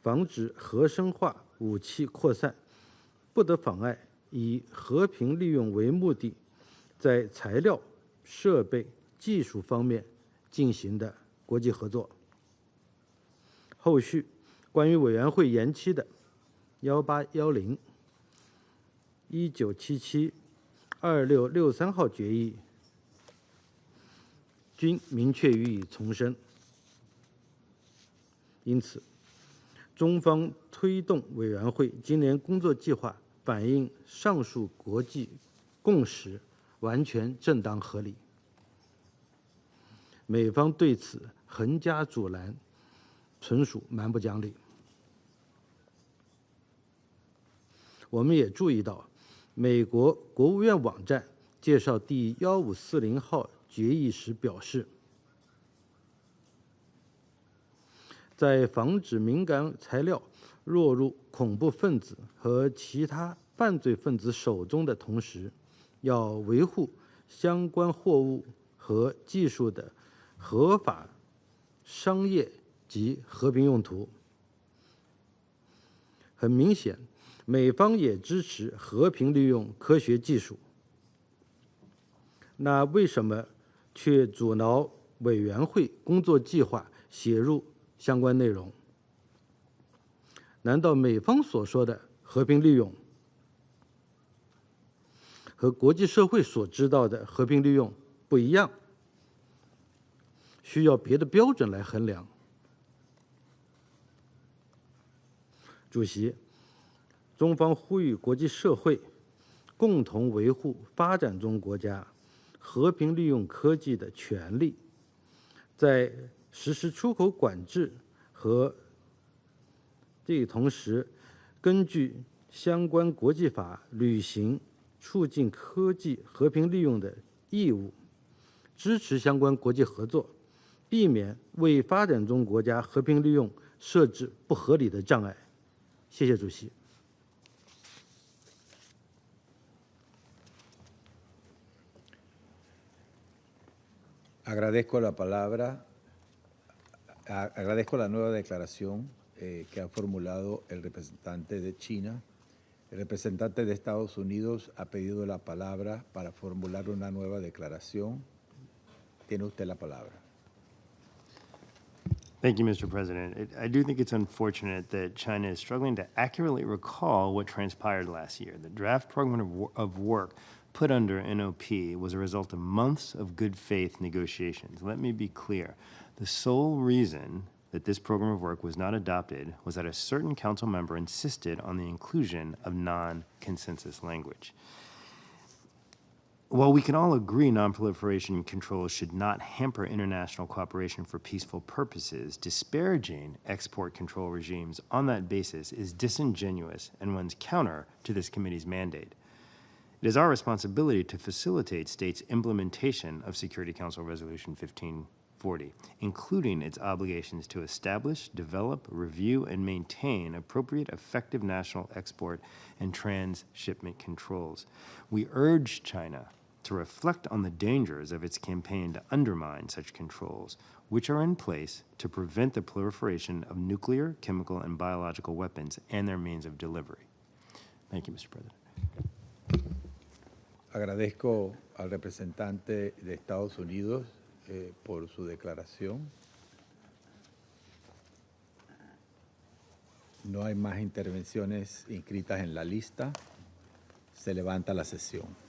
防止核生化武器扩散不得妨碍以和平利用为目的，在材料、设备、技术方面进行的国际合作。后续关于委员会延期的1810、1977、2663号决议均明确予以重申。因此，中方推动委员会今年工作计划反映上述国际共识，完全正当合理。美方对此横加阻拦，纯属蛮不讲理。我们也注意到，美国国务院网站介绍第1540号决议时表示，在防止敏感材料落入恐怖分子和其他犯罪分子手中的同时，要维护相关货物和技术的合法商业及和平用途。很明显，美方也支持和平利用科学技术。那为什么却阻挠委员会工作计划写入相关内容？难道美方所说的和平利用和国际社会所知道的和平利用不一样，需要别的标准来衡量？主席，中方呼吁国际社会共同维护发展中国家和平利用科技的权利，在实施出口管制和这一同时，根据相关国际法履行促进科技和平利用的义务，支持相关国际合作，避免为发展中国家和平利用设置不合理的障碍。谢谢主席。Agradezco la palabra, agradezco la nueva declaración que ha formulado el representante de China. El representante de Estados Unidos ha pedido la palabra para formular una nueva declaración. Tiene usted la palabra. Thank you, Mr. President. I do think it's unfortunate that China is struggling to accurately recall what transpired last year. The draft program of work put under NOP was a result of months of good faith negotiations. Let me be clear. The sole reason that this program of work was not adopted was that a certain council member insisted on the inclusion of non-consensus language. While we can all agree non-proliferation controls should not hamper international cooperation for peaceful purposes, disparaging export control regimes on that basis is disingenuous and runs counter to this committee's mandate. It is our responsibility to facilitate states' implementation of Security Council Resolution 1540, including its obligations to establish, develop, review, and maintain appropriate effective national export and transshipment controls. We urge China to reflect on the dangers of its campaign to undermine such controls, which are in place to prevent the proliferation of nuclear, chemical, and biological weapons and their means of delivery. Thank you, Mr. President. Agradezco al representante de Estados Unidos por su declaración. No hay más intervenciones inscritas en la lista. Se levanta la sesión.